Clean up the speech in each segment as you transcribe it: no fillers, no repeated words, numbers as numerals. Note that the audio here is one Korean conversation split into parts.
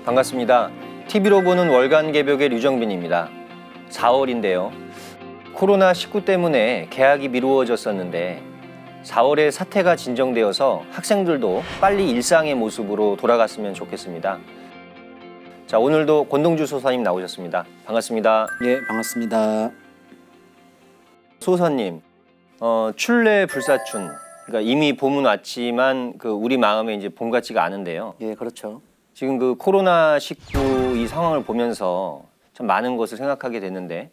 반갑습니다. TV로 보는 월간 개벽의 류정빈입니다. 4월인데요. 코로나19 때문에 개학이 미루어졌었는데 4월에 사태가 진정되어서 학생들도 빨리 일상의 모습으로 돌아갔으면 좋겠습니다. 자, 오늘도 권동주 소사님 나오셨습니다. 반갑습니다. 예, 반갑습니다. 소사님, 출래 불사춘. 그러니까 이미 봄은 왔지만 우리 마음에 이제 봄 같지가 않은데요. 예, 그렇죠. 지금 코로나19 이 상황을 보면서 참 많은 것을 생각하게 되는데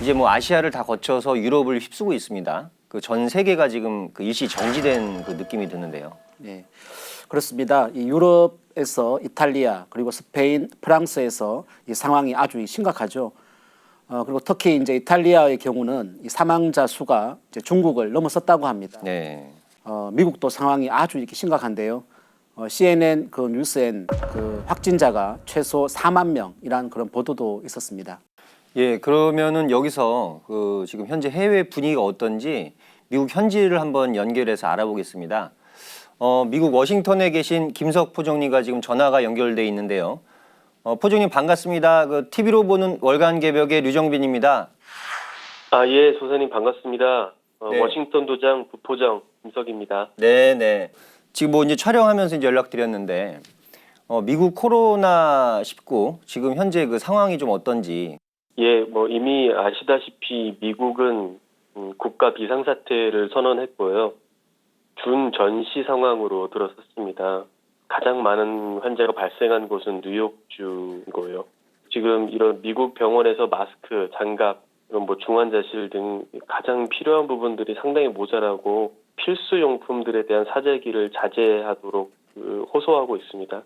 이제 아시아를 다 거쳐서 유럽을 휩쓰고 있습니다. 전 세계가 지금 일시 정지된 느낌이 드는데요. 예, 그렇습니다. 이 유럽에서 이탈리아 그리고 스페인, 프랑스에서 이 상황이 아주 심각하죠. 그리고 특히 이제 이탈리아의 경우는 이 사망자 수가 이제 중국을 넘어섰다고 합니다. 네. 미국도 상황이 아주 이렇게 심각한데요. CNN 뉴스엔 확진자가 최소 4만 명이라는 그런 보도도 있었습니다. 예, 그러면은 여기서 지금 현재 해외 분위기가 어떤지 미국 현지를 한번 연결해서 알아보겠습니다. 미국 워싱턴에 계신 김석 포정님과 지금 전화가 연결돼 있는데요. 포정님 반갑습니다. TV로 보는 월간 개벽의 류정빈입니다. 예, 소사님 반갑습니다. 네. 워싱턴 도장 부포정 김석입니다. 네. 지금 이제 촬영하면서 이제 연락드렸는데 미국 코로나19 지금 현재 상황이 좀 어떤지. 예, 이미 아시다시피 미국은 국가 비상사태를 선언했고요. 준전시 상황으로 들어섰습니다. 가장 많은 환자가 발생한 곳은 뉴욕주고요. 지금 이런 미국 병원에서 마스크, 장갑, 이런 중환자실 등 가장 필요한 부분들이 상당히 모자라고 필수 용품들에 대한 사재기를 자제하도록 호소하고 있습니다.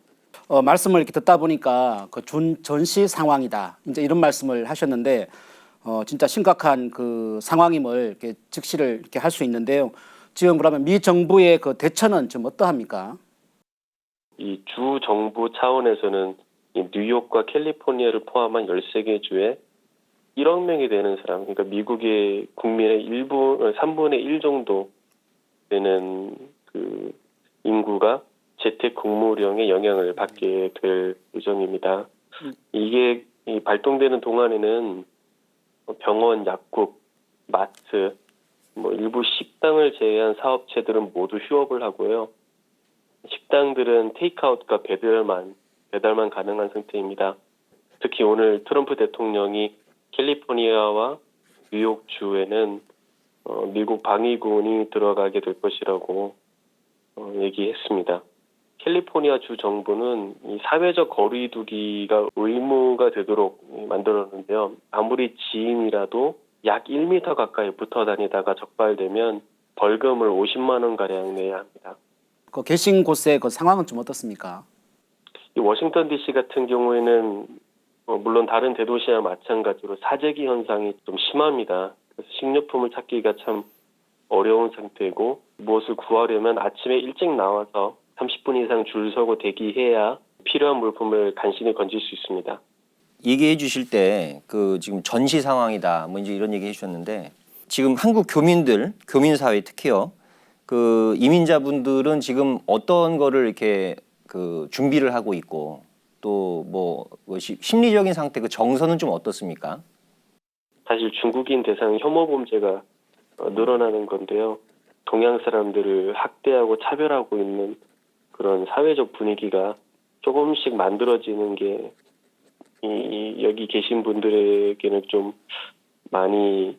말씀을 이렇게 듣다 보니까 준전시 상황이다. 이제 이런 말씀을 하셨는데 진짜 심각한 상황임을 이렇게 직시를 이렇게 할 수 있는데요. 지금 그러면 미 정부의 대처는 좀 어떠합니까? 이 주 정부 차원에서는 이 뉴욕과 캘리포니아를 포함한 13개 주에 1억 명이 되는 사람, 그러니까 미국의 국민의 3분의 1 정도 되는 인구가 재택 근무령의 영향을 받게 될 예정입니다. 이게 발동되는 동안에는 병원, 약국, 마트, 일부 식당을 제외한 사업체들은 모두 휴업을 하고요. 식당들은 테이크아웃과 배달만 가능한 상태입니다. 특히 오늘 트럼프 대통령이 캘리포니아와 뉴욕주에는 미국 방위군이 들어가게 될 것이라고 얘기했습니다. 캘리포니아 주 정부는 이 사회적 거리두기가 의무가 되도록 만들었는데요. 아무리 지인이라도 약 1m 가까이 붙어 다니다가 적발되면 벌금을 50만 원 가량 내야 합니다. 계신 곳의 상황은 좀 어떻습니까? 이 워싱턴 DC 같은 경우에는 물론 다른 대도시와 마찬가지로 사재기 현상이 좀 심합니다. 그래서 식료품을 찾기가 참 어려운 상태고 무엇을 구하려면 아침에 일찍 나와서 30분 이상 줄 서고 대기해야 필요한 물품을 간신히 건질 수 있습니다. 얘기해 주실 때 지금 전시 상황이다 이제 이런 얘기 해주셨는데 지금 한국 교민 사회 특히요 이민자분들은 지금 어떤 거를 이렇게 준비를 하고 있고 또 심리적인 상태 정서는 좀 어떻습니까? 사실 중국인 대상 혐오 범죄가 늘어나는 건데요. 동양 사람들을 학대하고 차별하고 있는 그런 사회적 분위기가 조금씩 만들어지는 게 여기 계신 분들에게는 좀 많이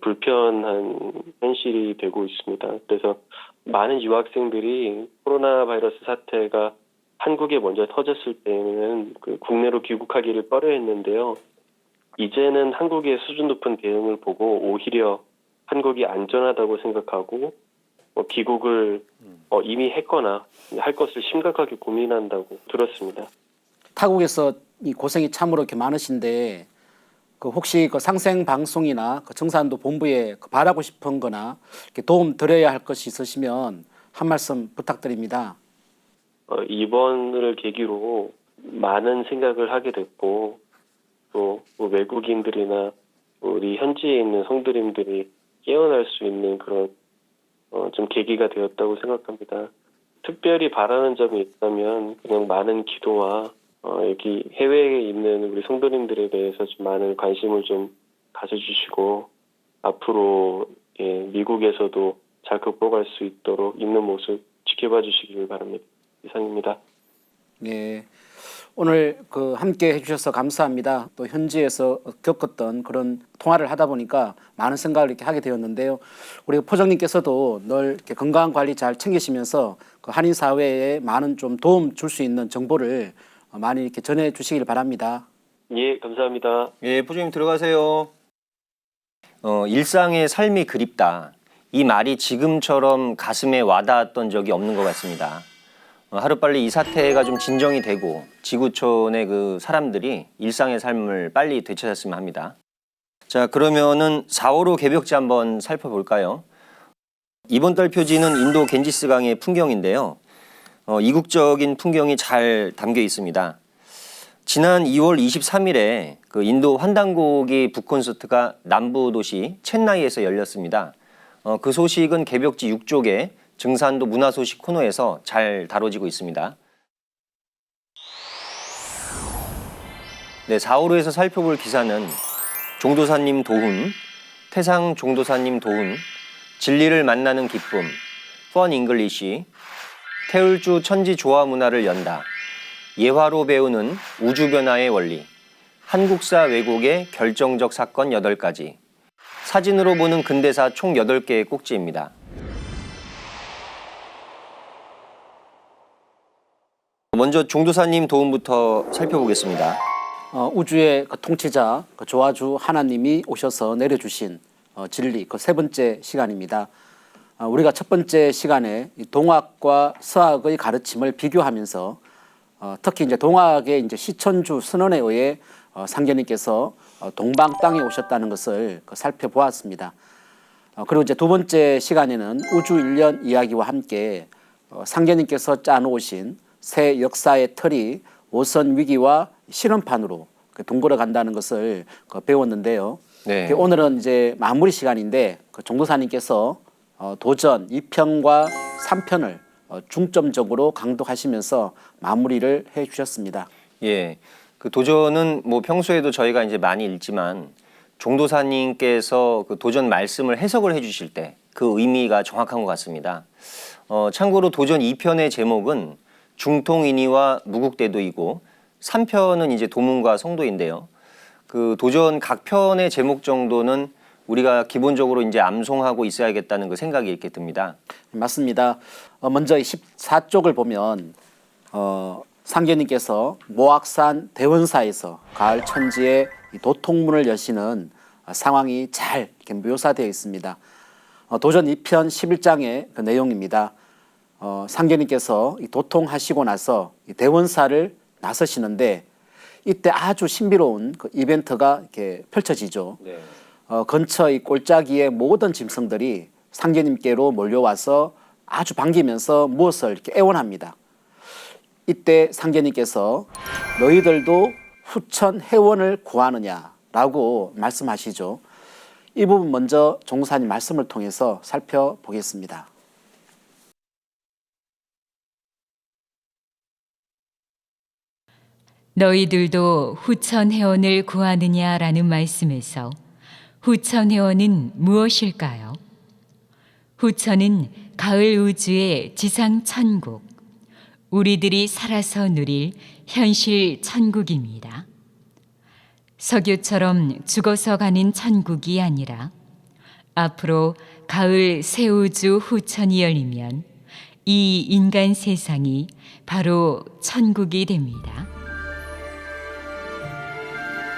불편한 현실이 되고 있습니다. 그래서 많은 유학생들이 코로나 바이러스 사태가 한국에 먼저 터졌을 때는 국내로 귀국하기를 꺼려했는데요. 이제는 한국의 수준 높은 대응을 보고 오히려 한국이 안전하다고 생각하고 귀국을 이미 했거나 할 것을 심각하게 고민한다고 들었습니다. 타국에서 이 고생이 참으로 이렇게 많으신데 혹시 상생 방송이나 청산도 본부에 바라고 싶은 거나 이렇게 도움 드려야 할 것이 있으시면 한 말씀 부탁드립니다. 이번을 계기로 많은 생각을 하게 됐고 또 외국인들이나 우리 현지에 있는 성도님들이 깨어날 수 있는 그런 좀 계기가 되었다고 생각합니다. 특별히 바라는 점이 있다면 그냥 많은 기도와 여기 해외에 있는 우리 성도님들에 대해서 좀 많은 관심을 좀 가져주시고 앞으로 미국에서도 잘 극복할 수 있도록 있는 모습 지켜봐 주시길 바랍니다. 이상입니다. 네. 오늘 함께 해주셔서 감사합니다. 또 현지에서 겪었던 그런 통화를 하다 보니까 많은 생각을 이렇게 하게 되었는데요. 우리 포정님께서도 늘 이렇게 건강 관리 잘 챙기시면서 한인 사회에 많은 좀 도움 줄 수 있는 정보를 많이 이렇게 전해 주시길 바랍니다. 예, 감사합니다. 예, 포주님 들어가세요. 일상의 삶이 그립다. 이 말이 지금처럼 가슴에 와닿았던 적이 없는 것 같습니다. 하루빨리 이 사태가 좀 진정이 되고 지구촌의 그 사람들이 일상의 삶을 빨리 되찾았으면 합니다. 자, 그러면은 4.15 개벽지 한번 살펴볼까요? 이번 달 표지는 인도 겐지스 강의 풍경인데요. 이국적인 풍경이 잘 담겨 있습니다. 지난 2월 23일에 그 인도 환단고기 북콘서트가 남부 도시 첸나이에서 열렸습니다. 그 소식은 개벽지 6쪽에 증산도 문화소식 코너에서 잘 다뤄지고 있습니다. 네, 4.15에서 살펴볼 기사는 종도사님 도훈, 태상 종도사님 도훈, 진리를 만나는 기쁨, 펀 잉글리시, 태울주 천지 조화 문화를 연다, 예화로 배우는 우주 변화의 원리, 한국사 왜곡의 결정적 사건 8가지, 사진으로 보는 근대사 총 8개의 꼭지입니다. 먼저 종도사님 도움부터 살펴보겠습니다. 우주의 통치자 조화주 하나님이 오셔서 내려주신 진리 세 번째 시간입니다. 우리가 첫 번째 시간에 동학과 서학의 가르침을 비교하면서 특히 이제 동학의 이제 시천주 선언에 의해 상제님께서 동방 땅에 오셨다는 것을 살펴보았습니다. 그리고 이제 두 번째 시간에는 우주 일련 이야기와 함께 상제님께서 짜놓으신 새 역사의 틀이 오선 위기와 실험판으로 동걸어 간다는 것을 배웠는데요. 네. 오늘은 이제 마무리 시간인데 종도사님께서 도전 2편과 3편을 중점적으로 강독하시면서 마무리를 해 주셨습니다. 예. 그 도전은 뭐 평소에도 저희가 이제 많이 읽지만 종도사님께서 그 도전 말씀을 해석을 해 주실 때 그 의미가 정확한 것 같습니다. 참고로 도전 2편의 제목은 중통인이와 무국대도이고 3편은 이제 도문과 성도인데요. 그 도전 각 편의 제목 정도는 우리가 기본적으로 이제 암송하고 있어야겠다는 그 생각이 이렇게 듭니다. 맞습니다. 먼저 14쪽을 보면 상제님께서 모악산 대원사에서 가을 천지에 도통문을 여시는 상황이 잘 이렇게 묘사되어 있습니다. 도전 2편 11장의 그 내용입니다. 상제님께서 도통하시고 나서 대원사를 나서시는데 이때 아주 신비로운 그 이벤트가 이렇게 펼쳐지죠. 네. 근처 이 골짜기의 모든 짐승들이 상제님께로 몰려와서 아주 반기면서 무엇을 이렇게 애원합니다. 이때 상제님께서 너희들도 후천 해원을 구하느냐라고 말씀하시죠. 이 부분 먼저 종사님 말씀을 통해서 살펴보겠습니다. 너희들도 후천 해원을 구하느냐라는 말씀에서 후천 해원은 무엇일까요? 후천은 가을 우주의 지상 천국, 우리들이 살아서 누릴 현실 천국입니다. 석유처럼 죽어서 가는 천국이 아니라 앞으로 가을 새 우주 후천이 열리면 이 인간 세상이 바로 천국이 됩니다.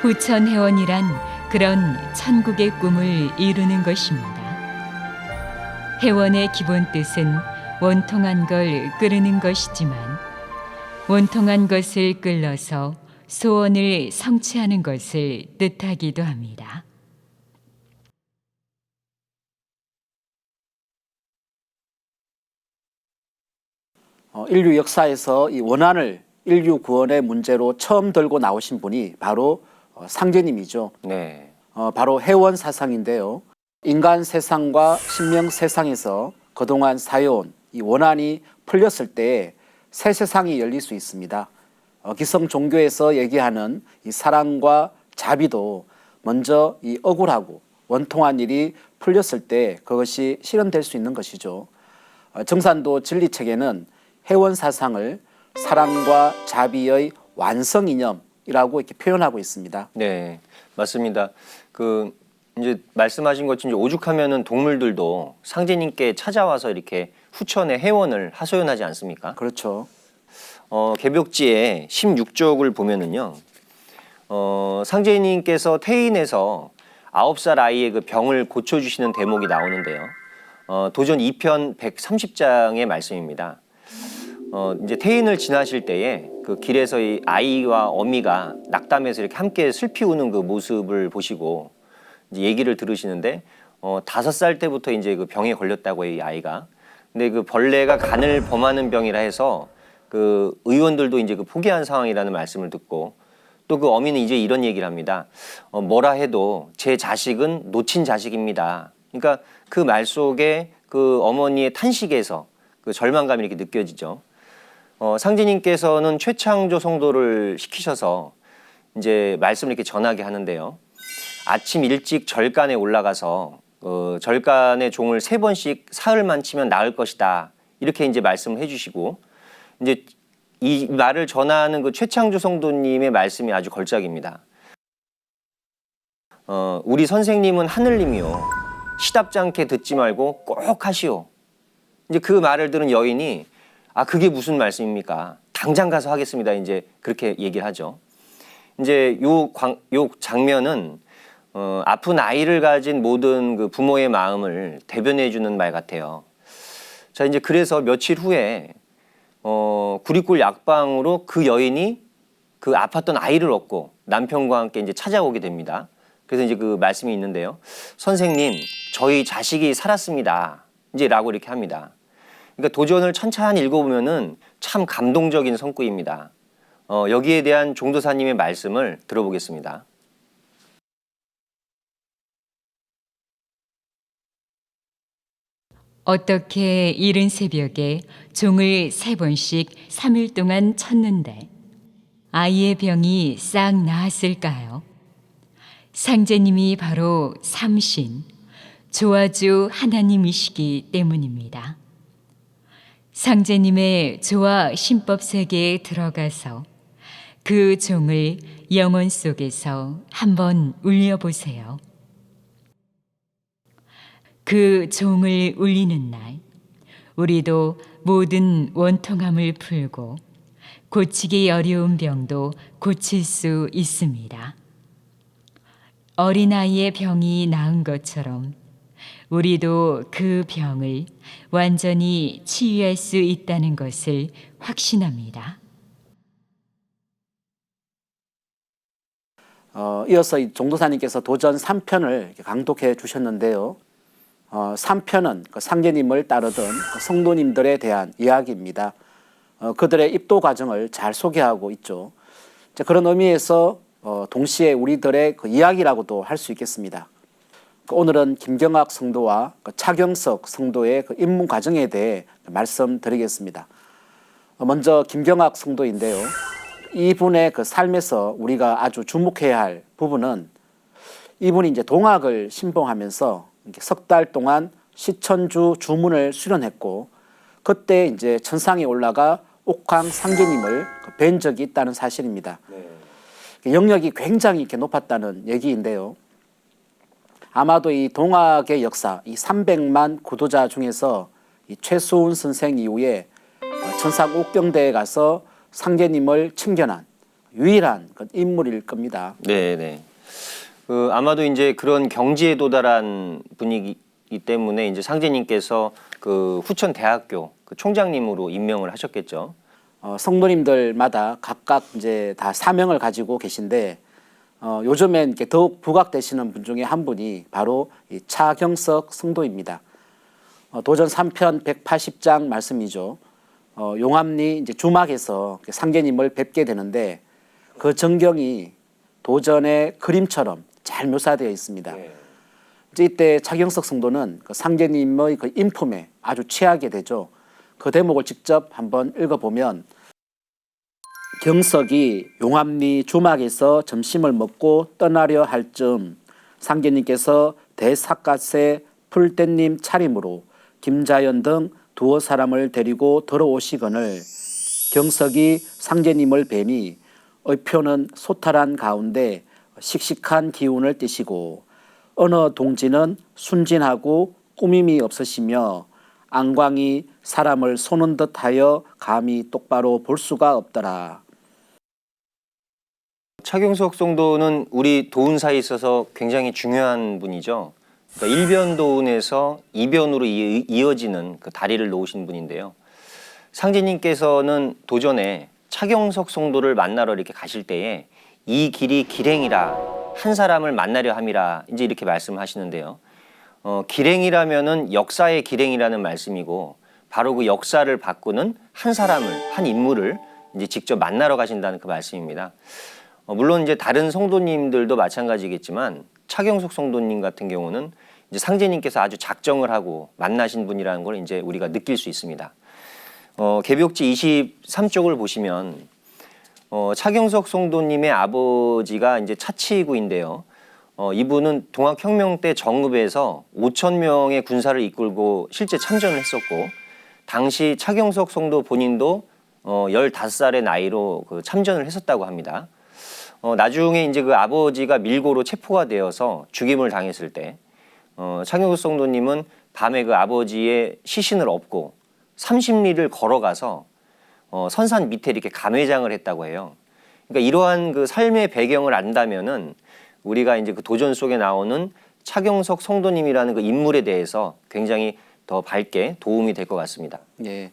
후천 해원이란 그런 천국의 꿈을 이루는 것입니다. 해원의 기본 뜻은 원통한 걸 끓이는 것이지만 원통한 것을 끓여서 소원을 성취하는 것을 뜻하기도 합니다. 인류 역사에서 이 원한을 인류 구원의 문제로 처음 들고 나오신 분이 바로 상제님이죠. 네. 바로 해원 사상인데요. 인간 세상과 신명 세상에서 그동안 사여온 이 원한이 풀렸을 때 새 세상이 열릴 수 있습니다. 기성 종교에서 얘기하는 이 사랑과 자비도 먼저 이 억울하고 원통한 일이 풀렸을 때 그것이 실현될 수 있는 것이죠. 정산도 진리책에는 해원 사상을 사랑과 자비의 완성 이념이라고 이렇게 표현하고 있습니다. 네, 맞습니다. 그 이제 말씀하신 것처럼 이제 오죽하면은 동물들도 상제님께 찾아와서 이렇게 후천의 해원을 하소연하지 않습니까? 그렇죠. 개벽지의 16쪽을 보면은요, 상제님께서 태인에서 9살 아이의 그 병을 고쳐주시는 대목이 나오는데요. 도전 2편 130장의 말씀입니다. 이제 태인을 지나실 때에 그 길에서 이 아이와 어미가 낙담해서 이렇게 함께 슬피 우는 그 모습을 보시고 이제 얘기를 들으시는데 5살 때부터 이제 그 병에 걸렸다고 해요, 이 아이가. 근데 그 벌레가 간을 범하는 병이라 해서 그 의원들도 이제 그 포기한 상황이라는 말씀을 듣고 또 그 어미는 이제 이런 얘기를 합니다. 뭐라 해도 제 자식은 놓친 자식입니다. 그러니까 그 말 속에 그 어머니의 탄식에서 그 절망감이 이렇게 느껴지죠. 상제님께서는 최창조 성도를 시키셔서 이제 말씀을 이렇게 전하게 하는데요. 아침 일찍 절간에 올라가서 절간의 종을 3번씩 사흘만 치면 나을 것이다. 이렇게 이제 말씀을 해주시고 이제 이 말을 전하는 그 최창조 성도님의 말씀이 아주 걸작입니다. 우리 선생님은 하늘님이요. 시답지 않게 듣지 말고 꼭 하시오. 이제 그 말을 들은 여인이 그게 무슨 말씀입니까? 당장 가서 하겠습니다. 이제 그렇게 얘기를 하죠. 이제 요 장면은 아픈 아이를 가진 모든 그 부모의 마음을 대변해 주는 말 같아요. 자, 이제 그래서 며칠 후에 구리골 약방으로 그 여인이 그 아팠던 아이를 얻고 남편과 함께 이제 찾아오게 됩니다. 그래서 이제 그 말씀이 있는데요. 선생님, 저희 자식이 살았습니다. 이제 라고 이렇게 합니다. 그러니까 도전을 천천히 읽어보면은 참 감동적인 성구입니다. 여기에 대한 종도사님의 말씀을 들어보겠습니다. 어떻게 이른 새벽에 종을 3번씩 3일 동안 쳤는데 아이의 병이 싹 나았을까요? 상제님이 바로 삼신, 조아주 하나님이시기 때문입니다. 상제님의 조아 신법 세계에 들어가서 그 종을 영혼 속에서 한번 울려보세요. 그 종을 울리는 날, 우리도 모든 원통함을 풀고 고치기 어려운 병도 고칠 수 있습니다. 어린아이의 병이 나은 것처럼 우리도 그 병을 완전히 치유할 수 있다는 것을 확신합니다. 이어서 이 종도사님께서 도전 3편을 강독해 주셨는데요. 3편은 그 상제님을 따르던 그 성도님들에 대한 이야기입니다. 그들의 입도 과정을 잘 소개하고 있죠. 그런 의미에서 동시에 우리들의 그 이야기라고도 할 수 있겠습니다. 오늘은 김경학 성도와 차경석 성도의 그 입문 과정에 대해 말씀드리겠습니다. 먼저 김경학 성도인데요. 이분의 그 삶에서 우리가 아주 주목해야 할 부분은 이분이 이제 동학을 신봉하면서 석 달 동안 시천주 주문을 수련했고 그때 이제 천상에 올라가 옥황 상제님을 뵌 적이 있다는 사실입니다. 영역이 굉장히 이렇게 높았다는 얘기인데요. 아마도 이 동학의 역사, 이 300만 구도자 중에서 이 최수훈 선생 이후에 천상 옥경대에 가서 상제님을 친견한 유일한 인물일 겁니다. 네. 아마도 이제 그런 경지에 도달한 분이기 때문에 이제 상제님께서 그 후천 대학교 그 총장님으로 임명을 하셨겠죠. 성도님들마다 각각 이제 다 사명을 가지고 계신데 요즘엔 이렇게 더욱 부각되시는 분 중에 한 분이 바로 이 차경석 성도입니다. 도전 3편 180장 말씀이죠. 용암리 이제 주막에서 상제님을 뵙게 되는데 그 전경이 도전의 그림처럼 잘 묘사되어 있습니다. 이때 차경석 성도는 그 상제님의 그 인품에 아주 취하게 되죠. 그 대목을 직접 한번 읽어보면 경석이 용암리 주막에서 점심을 먹고 떠나려 할 즈음 상제님께서 대삿갓의 풀떼님 차림으로 김자연 등 두어 사람을 데리고 들어오시거늘 경석이 상제님을 뵈니 의표는 소탈한 가운데 씩씩한 기운을 띠시고 어느 동지는 순진하고 꾸밈이 없으시며 안광이 사람을 쏘는 듯하여 감히 똑바로 볼 수가 없더라. 차경석 성도는 우리 도운사에 있어서 굉장히 중요한 분이죠. 그러니까 일변도운에서 이변으로 이어지는 그 다리를 놓으신 분인데요. 상제님께서는 도전에 차경석 성도를 만나러 이렇게 가실 때에 이 길이 길행이라 한 사람을 만나려 함이라 이제 이렇게 말씀하시는데요. 길행이라면은 역사의 길행이라는 말씀이고 바로 그 역사를 바꾸는 한 사람을 한 인물을 이제 직접 만나러 가신다는 그 말씀입니다. 물론 이제 다른 성도님들도 마찬가지겠지만 차경석 성도님 같은 경우는 이제 상제님께서 아주 작정을 하고 만나신 분이라는 걸 이제 우리가 느낄 수 있습니다. 개벽지 23쪽을 보시면 차경석 성도님의 아버지가 이제 차치구인데요. 이분은 동학혁명 때 정읍에서 5천 명의 군사를 이끌고 실제 참전을 했었고 당시 차경석 성도 본인도 15살의 나이로 그 참전을 했었다고 합니다. 나중에 이제 그 아버지가 밀고로 체포가 되어서 죽임을 당했을 때 차경석 성도님은 밤에 그 아버지의 시신을 업고 30리를 걸어가서 선산 밑에 이렇게 감회장을 했다고 해요. 그러니까 이러한 그 삶의 배경을 안다면은 우리가 이제 그 도전 속에 나오는 차경석 성도님이라는 그 인물에 대해서 굉장히 더 밝게 도움이 될 것 같습니다. 예.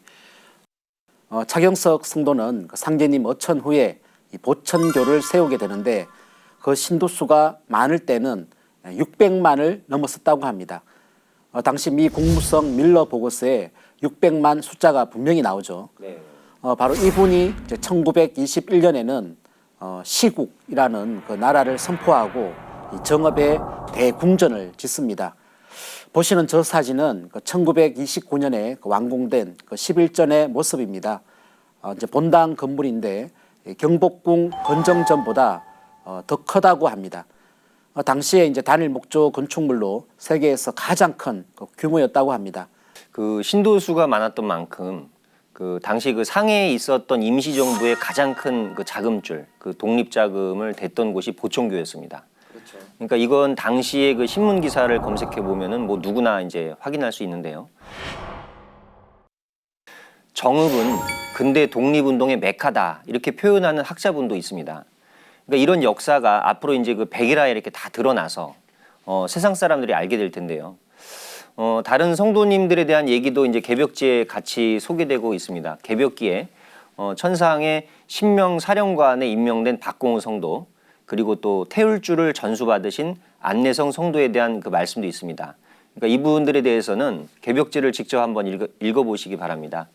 차경석 성도는 그 상제님 어천 후에 이 보천교를 세우게 되는데 그 신도수가 많을 때는 600만을 넘었었다고 합니다. 당시 미 국무성 밀러 보고서에 600만 숫자가 분명히 나오죠. 네. 바로 이분이 이제 1921년에는 시국이라는 그 나라를 선포하고 이 정읍에 대궁전을 짓습니다. 보시는 저 사진은 그 1929년에 그 완공된 그 11전의 모습입니다. 이제 본당 건물인데 경복궁 건정전보다 더 크다고 합니다. 당시에 이제 단일 목조 건축물로 세계에서 가장 큰 그 규모였다고 합니다. 그 신도수가 많았던 만큼 그 당시 그 상해에 있었던 임시정부의 가장 큰 그 자금줄, 그 독립자금을 댔던 곳이 보천교였습니다. 그렇죠. 그러니까 이건 당시의 그 신문 기사를 검색해 보면은 뭐 누구나 이제 확인할 수 있는데요. 정읍은 근대 독립운동의 메카다 이렇게 표현하는 학자분도 있습니다. 그러니까 이런 역사가 앞으로 이제 그 백일화에 이렇게 다 드러나서 세상 사람들이 알게 될 텐데요. 다른 성도님들에 대한 얘기도 이제 개벽지에 같이 소개되고 있습니다. 개벽기에 천상의 신명 사령관에 임명된 박공우 성도 그리고 또 태울주를 전수받으신 안내성 성도에 대한 그 말씀도 있습니다. 그러니까 이분들에 대해서는 개벽지를 직접 한번 읽어보시기 바랍니다.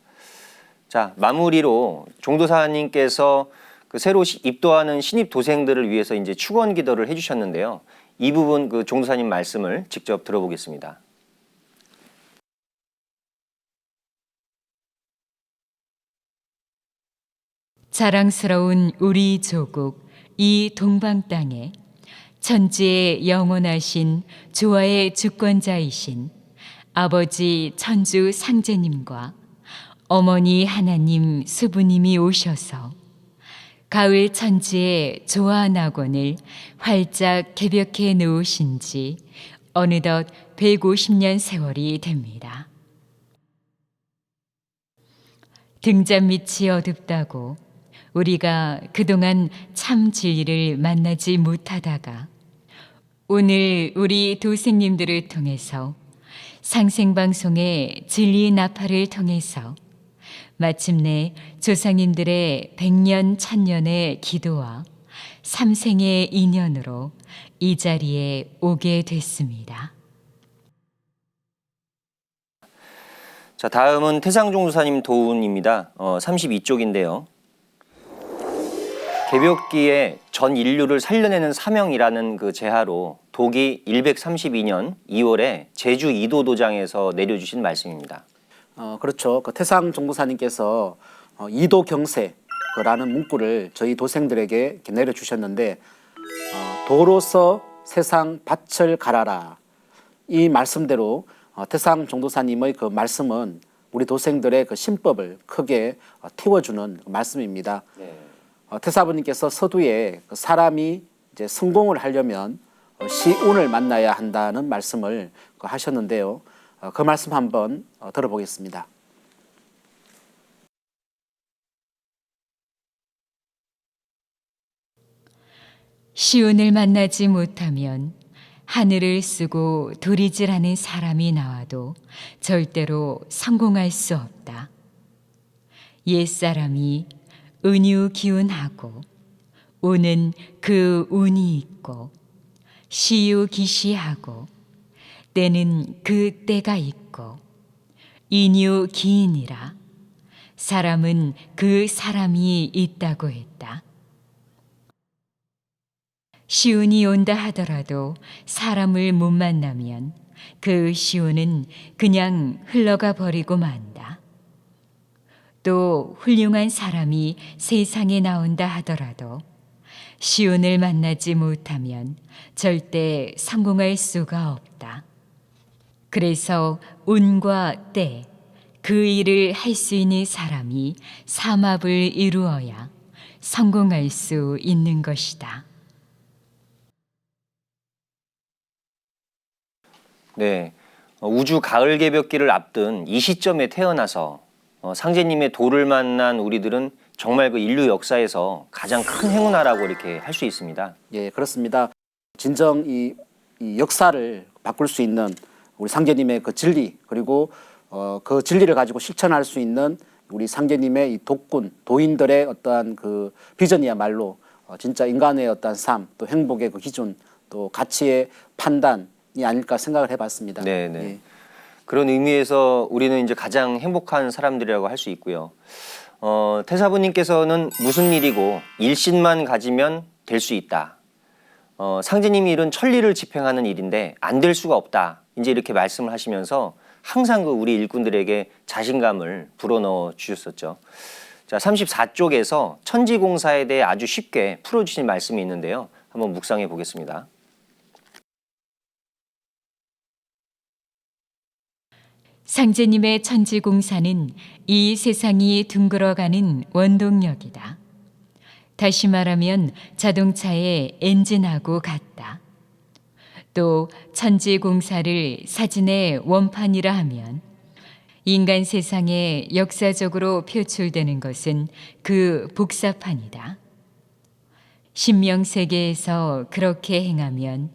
자, 마무리로 종도사님께서 그 새로 입도하는 신입 도생들을 위해서 이제 축원 기도를 해주셨는데요. 이 부분 그 종도사님 말씀을 직접 들어보겠습니다. 자랑스러운 우리 조국 이 동방 땅에 천지의 영원하신 조화의 주권자이신 아버지 천주 상제님과 어머니 하나님 수부님이 오셔서 가을 천지의 조화 낙원을 활짝 개벽해 놓으신 지 어느덧 150년 세월이 됩니다. 등잔 밑이 어둡다고 우리가 그동안 참 진리를 만나지 못하다가 오늘 우리 도생님들을 통해서 상생방송의 진리 나팔을 통해서 마침내 조상님들의 100년, 1000년의 기도와 삼생의 인연으로 이 자리에 오게 됐습니다. 자, 다음은 태상종도사님 도운입니다. 32쪽인데요. 개벽기에 전 인류를 살려내는 사명이라는 그 제하로 독이 1132년 2월에 제주 이도도장에서 내려주신 말씀입니다. 그렇죠. 그 태상 종도사님께서 이도 경세 거라는 문구를 저희 도생들에게 이렇게 내려주셨는데 도로서 세상 밭을 갈아라. 이 말씀대로 태상 종도사님의 그 말씀은 우리 도생들의 그 신법을 크게 틔워주는 말씀입니다. 태사부님께서 서두에 그 사람이 이제 성공을 하려면 시운을 만나야 한다는 말씀을 하셨는데요. 그 말씀 한번 들어보겠습니다. 시운을 만나지 못하면 하늘을 쓰고 도리질하는 사람이 나와도 절대로 성공할 수 없다. 옛사람이 은유기운하고 운은 그 운이 있고 시유기시하고 때는 그 때가 있고 인유기인이라 사람은 그 사람이 있다고 했다. 시운이 온다 하더라도 사람을 못 만나면 그 시운은 그냥 흘러가 버리고 만다. 또 훌륭한 사람이 세상에 나온다 하더라도 시운을 만나지 못하면 절대 성공할 수가 없다. 그래서 운과 때, 그 일을 할 수 있는 사람이 삼합을 이루어야 성공할 수 있는 것이다. 네, 우주 가을 개벽기를 앞둔 이 시점에 태어나서 상제님의 도를 만난 우리들은 정말 그 인류 역사에서 가장 큰 행운아라고 이렇게 할 수 있습니다. 예, 그렇습니다. 진정 이 역사를 바꿀 수 있는 우리 상제님의 그 진리, 그리고 그 진리를 가지고 실천할 수 있는 우리 상제님의 이 독군, 도인들의 어떠한 그 비전이야말로 진짜 인간의 어떠한 삶, 또 행복의 그 기준, 또 가치의 판단이 아닐까 생각을 해봤습니다. 네네. 예. 그런 의미에서 우리는 이제 가장 행복한 사람들이라고 할 수 있고요. 태사부님께서는 무슨 일이고 일신만 가지면 될 수 있다. 상제님이 이런 천리를 집행하는 일인데 안 될 수가 없다. 이제 이렇게 말씀을 하시면서 항상 그 우리 일꾼들에게 자신감을 불어넣어 주셨었죠. 자, 34쪽에서 천지공사에 대해 아주 쉽게 풀어주신 말씀이 있는데요. 한번 묵상해 보겠습니다. 상제님의 천지공사는 이 세상이 둥글어가는 원동력이다. 다시 말하면 자동차의 엔진하고 같다. 또 천지공사를 사진의 원판이라 하면 인간 세상에 역사적으로 표출되는 것은 그 복사판이다. 신명세계에서 그렇게 행하면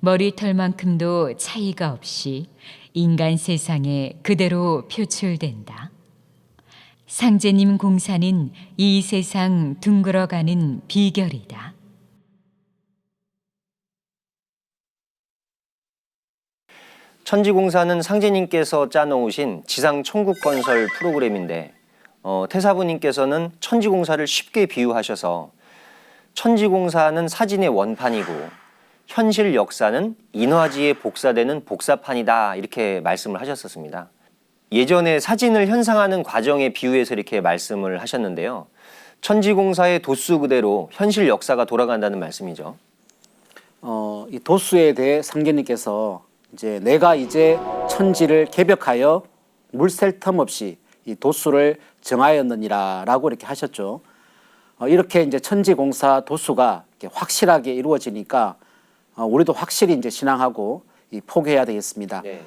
머리털만큼도 차이가 없이 인간 세상에 그대로 표출된다. 상제님 공사는 이 세상 둥글어가는 비결이다. 천지공사는 상제님께서 짜놓으신 지상 천국 건설 프로그램인데 태사부님께서는 천지공사를 쉽게 비유하셔서 천지공사는 사진의 원판이고 현실 역사는 인화지에 복사되는 복사판이다 이렇게 말씀을 하셨었습니다. 예전에 사진을 현상하는 과정에 비유해서 이렇게 말씀을 하셨는데요. 천지공사의 도수 그대로 현실 역사가 돌아간다는 말씀이죠. 이 도수에 대해 상제님께서 내가 이제 천지를 개벽하여 물샐 틈 없이 이 도수를 정하였느니라라고 이렇게 하셨죠. 이렇게 이제 천지공사 도수가 이렇게 확실하게 이루어지니까 우리도 확실히 이제 신앙하고 포기해야 되겠습니다. 네.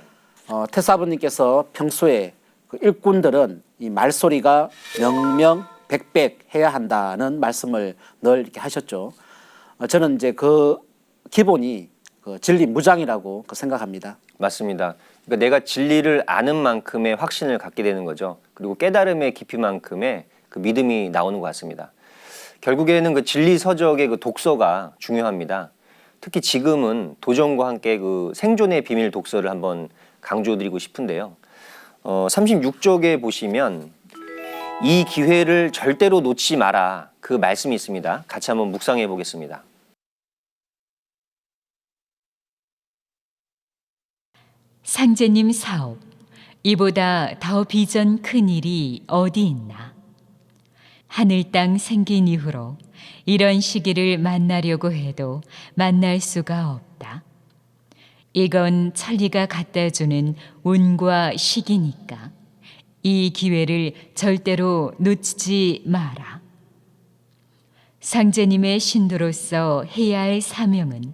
태사부님께서 평소에 그 일꾼들은 이 말소리가 명명백백 해야 한다는 말씀을 늘 이렇게 하셨죠. 저는 이제 그 기본이 그 진리 무장이라고 생각합니다. 맞습니다. 그러니까 내가 진리를 아는 만큼의 확신을 갖게 되는 거죠. 그리고 깨달음의 깊이만큼의 그 믿음이 나오는 것 같습니다. 결국에는 그 진리 서적의 그 독서가 중요합니다. 특히 지금은 도전과 함께 그 생존의 비밀 독서를 한번 강조드리고 싶은데요. 36쪽에 보시면 이 기회를 절대로 놓치지 마라 그 말씀이 있습니다. 같이 한번 묵상해 보겠습니다. 상제님 사업, 이보다 더 비전 큰 일이 어디 있나? 하늘 땅 생긴 이후로 이런 시기를 만나려고 해도 만날 수가 없다. 이건 천리가 갖다 주는 운과 시기니까 이 기회를 절대로 놓치지 마라. 상제님의 신도로서 해야 할 사명은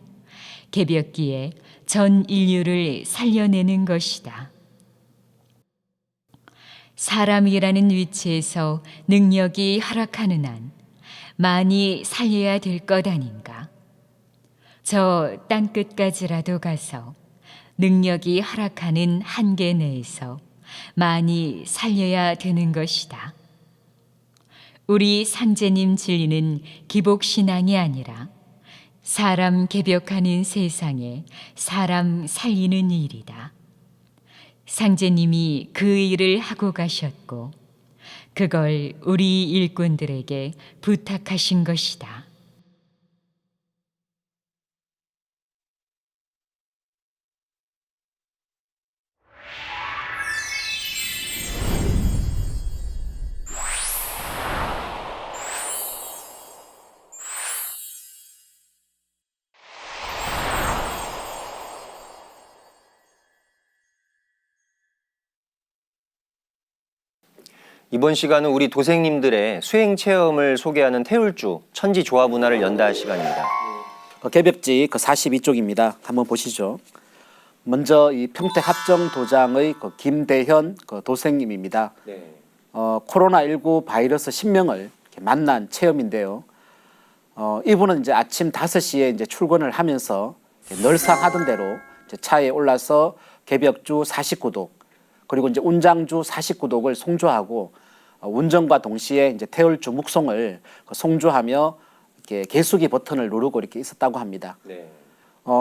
개벽기에 전 인류를 살려내는 것이다. 사람이라는 위치에서 능력이 하락하는 한 많이 살려야 될 것 아닌가. 저 땅끝까지라도 가서 능력이 하락하는 한계 내에서 많이 살려야 되는 것이다. 우리 상제님 진리는 기복신앙이 아니라 사람 개벽하는 세상에 사람 살리는 일이다. 상제님이 그 일을 하고 가셨고 그걸 우리 일꾼들에게 부탁하신 것이다. 이번 시간은 우리 도생님들의 수행 체험을 소개하는 태울주 천지 조화 문화를 연다할 시간입니다. 개벽지 42쪽입니다. 한번 보시죠. 먼저 이 평택 합정도장의 김대현 도생님입니다. 네. 코로나19 바이러스 신명을 이렇게 만난 체험인데요. 이분은 이제 아침 5시에 이제 출근을 하면서 늘상 하던 대로 이제 차에 올라서 개벽주 49독 그리고 이제 운장주 49독을 송주하고 운전과 동시에 이제 태울주 묵송을 송주하며 이렇게 개수기 버튼을 누르고 이렇게 있었다고 합니다. 네.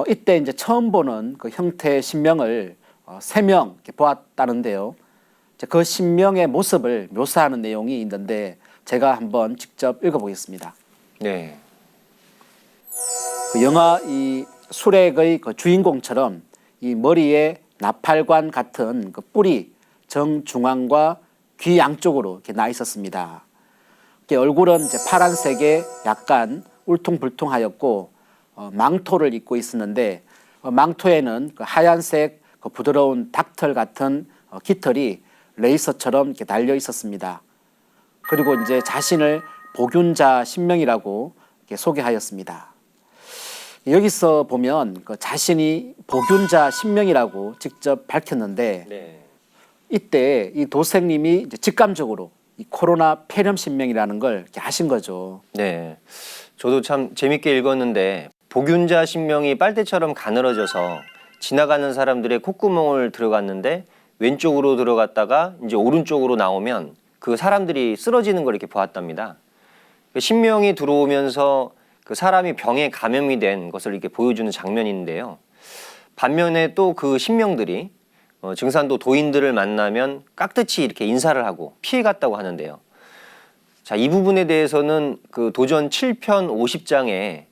이때 이제 처음 보는 그 형태의 신명을 3명 이렇게 보았다는데요. 그 신명의 모습을 묘사하는 내용이 있는데 제가 한번 직접 읽어보겠습니다. 네. 그 영화 이 수렉의 그 주인공처럼 이 머리에 나팔관 같은 그 뿔이 정중앙과 귀 양쪽으로 이렇게 나 있었습니다. 얼굴은 이제 파란색에 약간 울퉁불퉁하였고 망토를 입고 있었는데 망토에는 그 하얀색 그 부드러운 닭털 같은 깃털이 레이서처럼 이렇게 달려 있었습니다. 그리고 이제 자신을 복윤자 신명이라고 이렇게 소개하였습니다. 여기서 보면 그 자신이 복윤자 신명이라고 직접 밝혔는데 네. 이때 이 도생님이 이제 직감적으로 이 코로나 폐렴 신명이라는 걸 이렇게 하신 거죠. 네. 저도 참 재밌게 읽었는데 복윤자 신명이 빨대처럼 가늘어져서 지나가는 사람들의 콧구멍을 들어갔는데 왼쪽으로 들어갔다가 이제 오른쪽으로 나오면 그 사람들이 쓰러지는 걸 이렇게 보았답니다. 그 신명이 들어오면서 그 사람이 병에 감염이 된 것을 이렇게 보여주는 장면인데요. 반면에 또 그 신명들이 증산도 도인들을 만나면 깍듯이 이렇게 인사를 하고 피해갔다고 하는데요. 자, 이 부분에 대해서는 그 도전 7편 50장에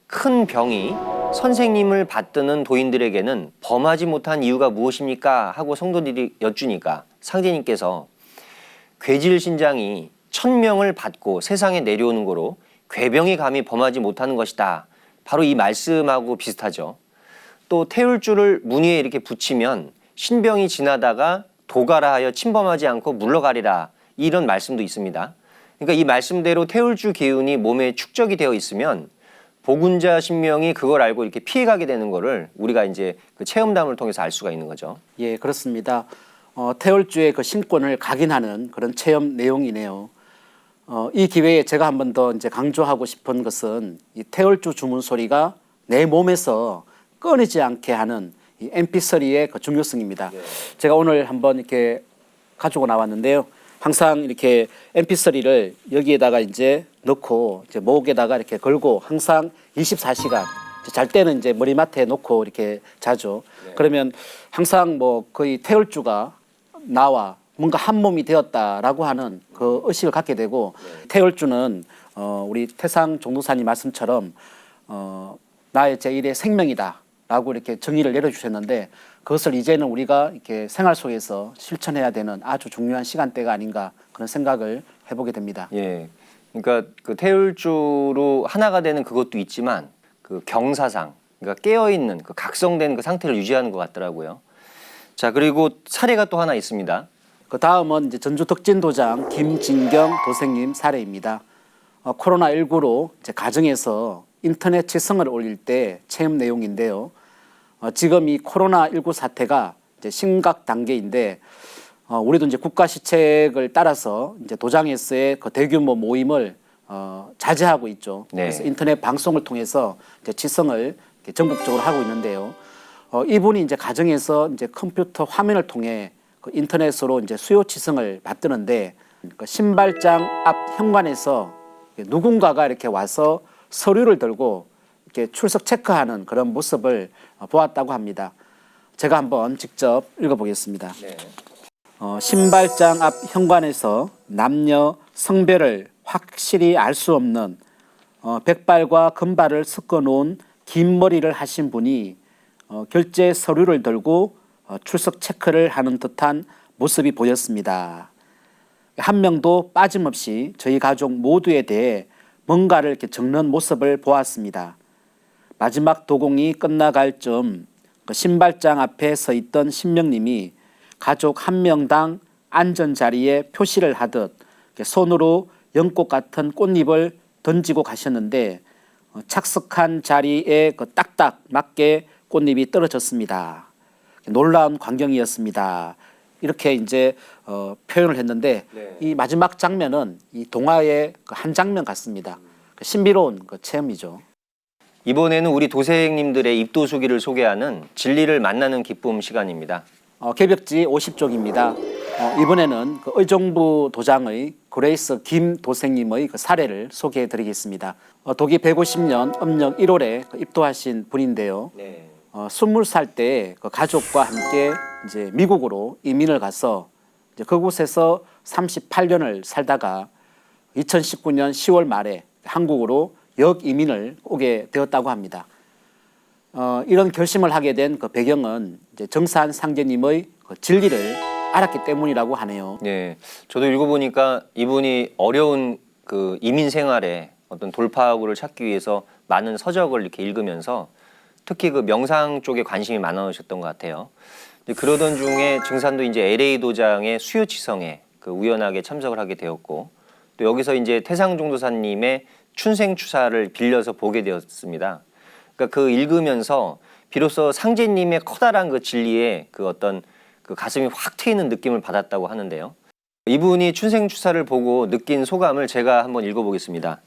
큰 병이 선생님을 받드는 도인들에게는 범하지 못한 이유가 무엇입니까? 하고 성도들이 여쭈니까 상제님께서 괴질신장이 1000명을 받고 세상에 내려오는 거로 괴병이 감히 범하지 못하는 것이다. 바로 이 말씀하고 비슷하죠. 또 태울주를 문 위에 이렇게 붙이면 신병이 지나다가 도가라 하여 침범하지 않고 물러가리라. 이런 말씀도 있습니다. 그러니까 이 말씀대로 태울주 기운이 몸에 축적이 되어 있으면 복운자 신명이 그걸 알고 이렇게 피해가게 되는 거를 우리가 이제 그 체험담을 통해서 알 수가 있는 거죠. 예, 그렇습니다. 태울주의 그 신권을 각인하는 그런 체험 내용이네요. 이 기회에 제가 한 번 더 이제 강조하고 싶은 것은 이 태울주 주문 소리가 내 몸에서 끊이지 않게 하는 이 MP3의 그 중요성입니다. 네. 제가 오늘 한번 이렇게 가지고 나왔는데요. 항상 이렇게 MP3를 여기에다가 이제 넣고 이제 목에다가 이렇게 걸고 항상 24시간 잘 때는 이제 머리맡에 놓고 이렇게 자죠. 네. 그러면 항상 뭐 거의 태울주가 나와 뭔가 한 몸이 되었다라고 하는 그 의식을 갖게 되고 태울주는 우리 태상 종도사님 말씀처럼 나의 제1의 생명이다라고 이렇게 정의를 내려주셨는데 그것을 이제는 우리가 이렇게 생활 속에서 실천해야 되는 아주 중요한 시간대가 아닌가 그런 생각을 해보게 됩니다. 예. 그러니까 그 태울주로 하나가 되는 그것도 있지만 그 경사상, 그러니까 깨어 있는 그 각성된 그 상태를 유지하는 것 같더라고요. 자, 그리고 사례가 또 하나 있습니다. 그 다음은 이제 전주 덕진도장 김진경 도생님 사례입니다. 코로나19로 이제 가정에서 인터넷 지성을 올릴 때 체험 내용인데요. 지금 이 코로나19 사태가 이제 심각 단계인데 우리도 이제 국가 시책을 따라서 이제 도장에서의 그 대규모 모임을 자제하고 있죠. 네. 그래서 인터넷 방송을 통해서 이제 지성을 이렇게 전국적으로 하고 있는데요. 이분이 이제 가정에서 이제 컴퓨터 화면을 통해 그 인터넷으로 이제 수요 지성을 받드는데 그 신발장 앞 현관에서 누군가가 이렇게 와서 서류를 들고 이렇게 출석 체크하는 그런 모습을 보았다고 합니다. 제가 한번 직접 읽어보겠습니다. 네. 신발장 앞 현관에서 남녀 성별을 확실히 알 수 없는 백발과 금발을 섞어 놓은 긴 머리를 하신 분이 결제 서류를 들고 출석 체크를 하는 듯한 모습이 보였습니다. 한 명도 빠짐없이 저희 가족 모두에 대해 뭔가를 이렇게 적는 모습을 보았습니다. 마지막 도공이 끝나갈 즈음 그 신발장 앞에 서 있던 신명님이 가족 한 명당 앉은 자리에 표시를 하듯 손으로 연꽃 같은 꽃잎을 던지고 가셨는데 착석한 자리에 그 딱딱 맞게 꽃잎이 떨어졌습니다. 놀라운 광경이었습니다. 이렇게 이제 표현을 했는데 네. 이 마지막 장면은 이 동화의 그 한 장면 같습니다. 신비로운 그 체험이죠. 이번에는 우리 도생님들의 입도수기를 소개하는 진리를 만나는 기쁨 시간입니다. 개벽지 50쪽입니다. 이번에는 그 의정부 도장의 그레이스 김 도생님의 그 사례를 소개해 드리겠습니다. 도기 150년 음력 1월에 그 입도하신 분인데요. 네. 20살 때 그 가족과 함께 이제 미국으로 이민을 가서 이제 그곳에서 38년을 살다가 2019년 10월 말에 한국으로 역이민을 오게 되었다고 합니다. 이런 결심을 하게 된 그 배경은 이제 정산 상제님의 그 진리를 알았기 때문이라고 하네요. 네, 저도 읽어보니까 이분이 어려운 그 이민 생활에 어떤 돌파구를 찾기 위해서 많은 서적을 이렇게 읽으면서 특히 그 명상 쪽에 관심이 많으셨던 것 같아요. 그러던 중에 증산도 이제 LA 도장의 수요치성에 그 우연하게 참석을 하게 되었고 또 여기서 이제 태상종도사님의 춘생추사를 빌려서 보게 되었습니다. 그러니까 그 읽으면서 비로소 상제님의 커다란 그 진리에 그 어떤 그 가슴이 확 트이는 느낌을 받았다고 하는데요. 이분이 춘생추사를 보고 느낀 소감을 제가 한번 읽어보겠습니다.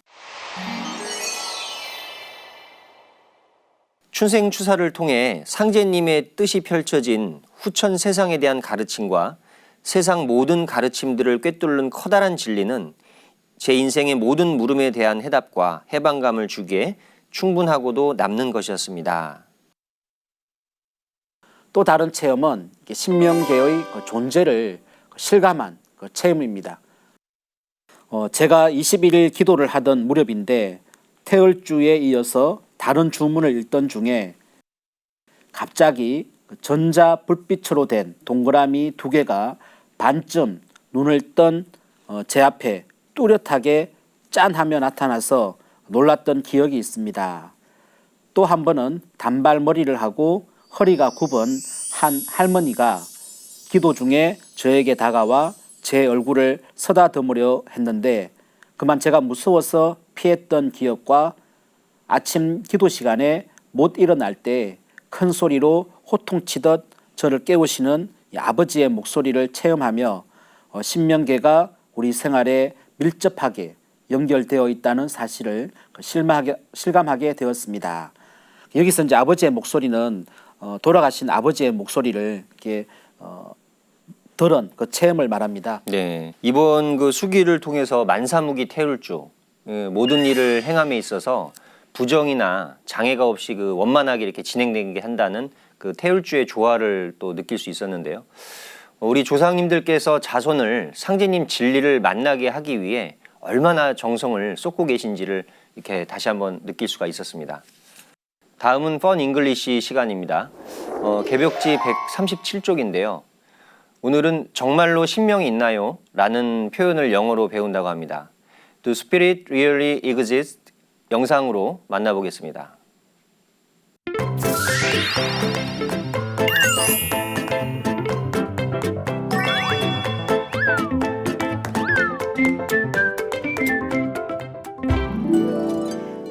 춘생추사를 통해 상제님의 뜻이 펼쳐진 후천 세상에 대한 가르침과 세상 모든 가르침들을 꿰뚫는 커다란 진리는 제 인생의 모든 물음에 대한 해답과 해방감을 주기에 충분하고도 남는 것이었습니다. 또 다른 체험은 신명계의 그 존재를 실감한 그 체험입니다. 제가 21일 기도를 하던 무렵인데 태을주에 이어서 다른 주문을 읽던 중에 갑자기 전자 불빛으로 된 동그라미 2개가 반쯤 눈을 뜬 제 앞에 뚜렷하게 짠 하며 나타나서 놀랐던 기억이 있습니다. 또 한 번은 단발머리를 하고 허리가 굽은 한 할머니가 기도 중에 저에게 다가와 제 얼굴을 쓰다듬으려 했는데 그만 제가 무서워서 피했던 기억과 아침 기도 시간에 못 일어날 때 큰 소리로 호통치듯 저를 깨우시는 아버지의 목소리를 체험하며 신명계가 우리 생활에 밀접하게 연결되어 있다는 사실을 실감하게 되었습니다. 여기서 이제 아버지의 목소리는 돌아가신 아버지의 목소리를 이렇게 들은 그 체험을 말합니다. 네, 이번 그 수기를 통해서 만사무기 태울주 모든 일을 행함에 있어서 부정이나 장애가 없이 그 원만하게 이렇게 진행되게 한다는 그 태울주의 조화를 또 느낄 수 있었는데요. 우리 조상님들께서 자손을 상제님 진리를 만나게 하기 위해 얼마나 정성을 쏟고 계신지를 이렇게 다시 한번 느낄 수가 있었습니다. 다음은 펀 잉글리시 시간입니다. 개벽지 137쪽인데요. 오늘은 정말로 신명이 있나요? 라는 표현을 영어로 배운다고 합니다. Do spirit really exist? 영상으로 만나보겠습니다.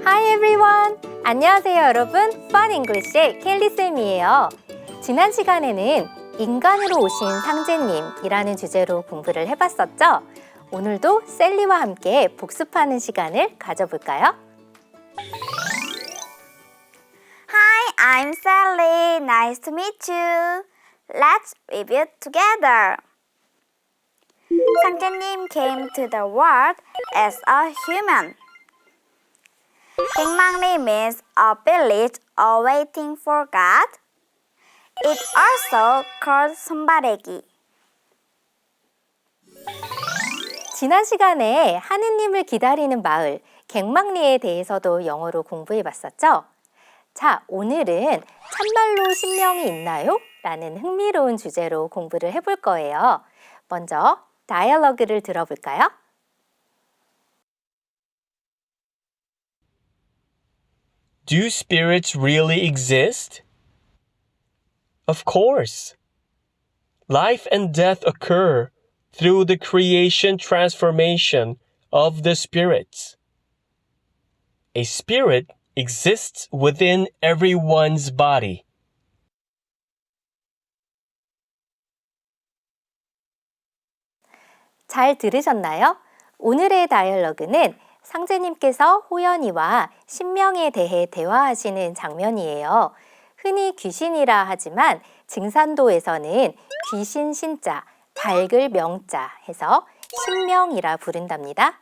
Hi everyone! 안녕하세요 여러분. Fun English의 켈리쌤이에요. 지난 시간에는 인간으로 오신 상제님이라는 주제로 공부를 해봤었죠? 오늘도 셀리와 함께 복습하는 시간을 가져볼까요? Hi, I'm Sally. Nice to meet you. Let's review together. 상제님 came to the world as a human. 갱망리 means a village awaiting for God. It also called 손바래기. 지난 시간에 하느님을 기다리는 마을 갱망리에 대해서도 영어로 공부해 봤었죠? 자, 오늘은 참말로 신명이 있나요? 라는 흥미로운 주제로 공부를 해볼 거예요. 먼저 다이얼로그를 들어볼까요? Do spirits really exist? Of course. Life and death occur through the creation transformation of the spirits. A spirit exists within everyone's body. 잘 들으셨나요? 오늘의 다이얼로그는 상제님께서 호연이와 신명에 대해 대화하시는 장면이에요. 흔히 귀신이라 하지만 증산도에서는 귀신 신자, 밝을 명자 해서 신명이라 부른답니다.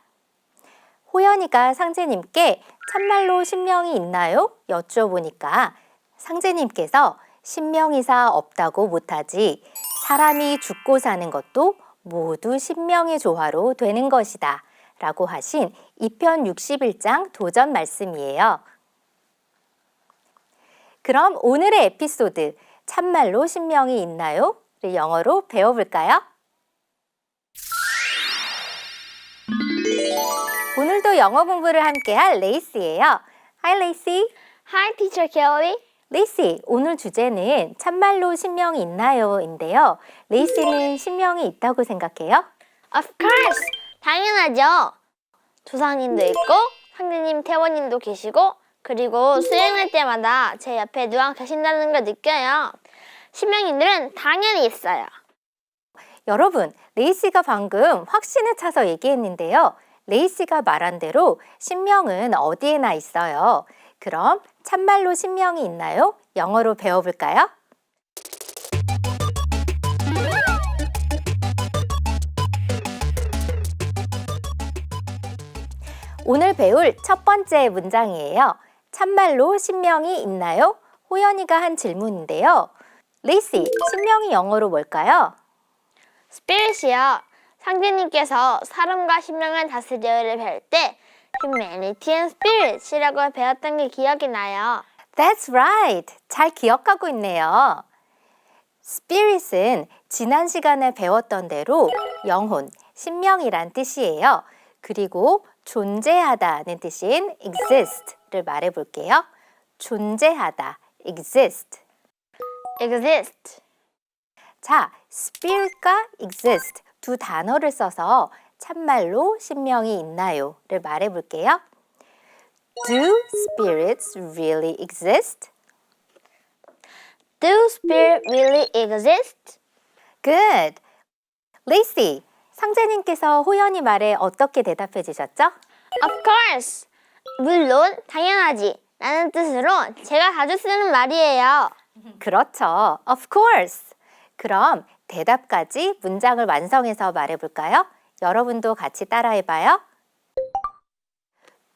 호연이가 상제님께 참말로 신명이 있나요? 여쭤보니까 상제님께서 신명이사 없다고 못하지 사람이 죽고 사는 것도 모두 신명의 조화로 되는 것이다 라고 하신 2편 61장 도전 말씀이에요. 그럼 오늘의 에피소드 참말로 신명이 있나요? 를 영어로 배워볼까요? 오늘도 영어 공부를 함께할 레이시예요. Hi 레이시. Hi, Teacher Kelly. 레이시, 오늘 주제는 참말로 신명이 있나요?인데요. 레이시는 신명이 있다고 생각해요? Of course. 당연하죠. 조상님도 있고 상제님, 태원님도 계시고 그리고 수행할 때마다 제 옆에 누가 계신다는 걸 느껴요. 신명인들은 당연히 있어요. 여러분, 레이시가 방금 확신에 차서 얘기했는데요. 레이시가 말한 대로 신명은 어디에나 있어요. 그럼 참말로 신명이 있나요? 영어로 배워볼까요? 오늘 배울 첫 번째 문장이에요. 참말로 신명이 있나요? 호연이가 한 질문인데요. 레이시, 신명이 영어로 뭘까요? 스피릿이요. 상제님께서 사람과 신명을 다스려를 배울 때 Humanity and Spirit이라고 배웠던 게 기억이 나요. That's right. 잘 기억하고 있네요. Spirit은 지난 시간에 배웠던 대로 영혼, 신명이란 뜻이에요. 그리고 존재하다는 뜻인 exist를 말해볼게요. 존재하다, exist. Exist. 자, spirit과 exist 두 단어를 써서 참말로 신명이 있나요?를 말해볼게요. Do spirits really exist? Do spirits really exist? Good. 레이시, 상제님께서 호연이 말에 어떻게 대답해 주셨죠? Of course. 물론, 당연하지. 라는 뜻으로 제가 자주 쓰는 말이에요. 그렇죠. Of course. 그럼 대답까지 문장을 완성해서 말해볼까요? 여러분도 같이 따라해봐요.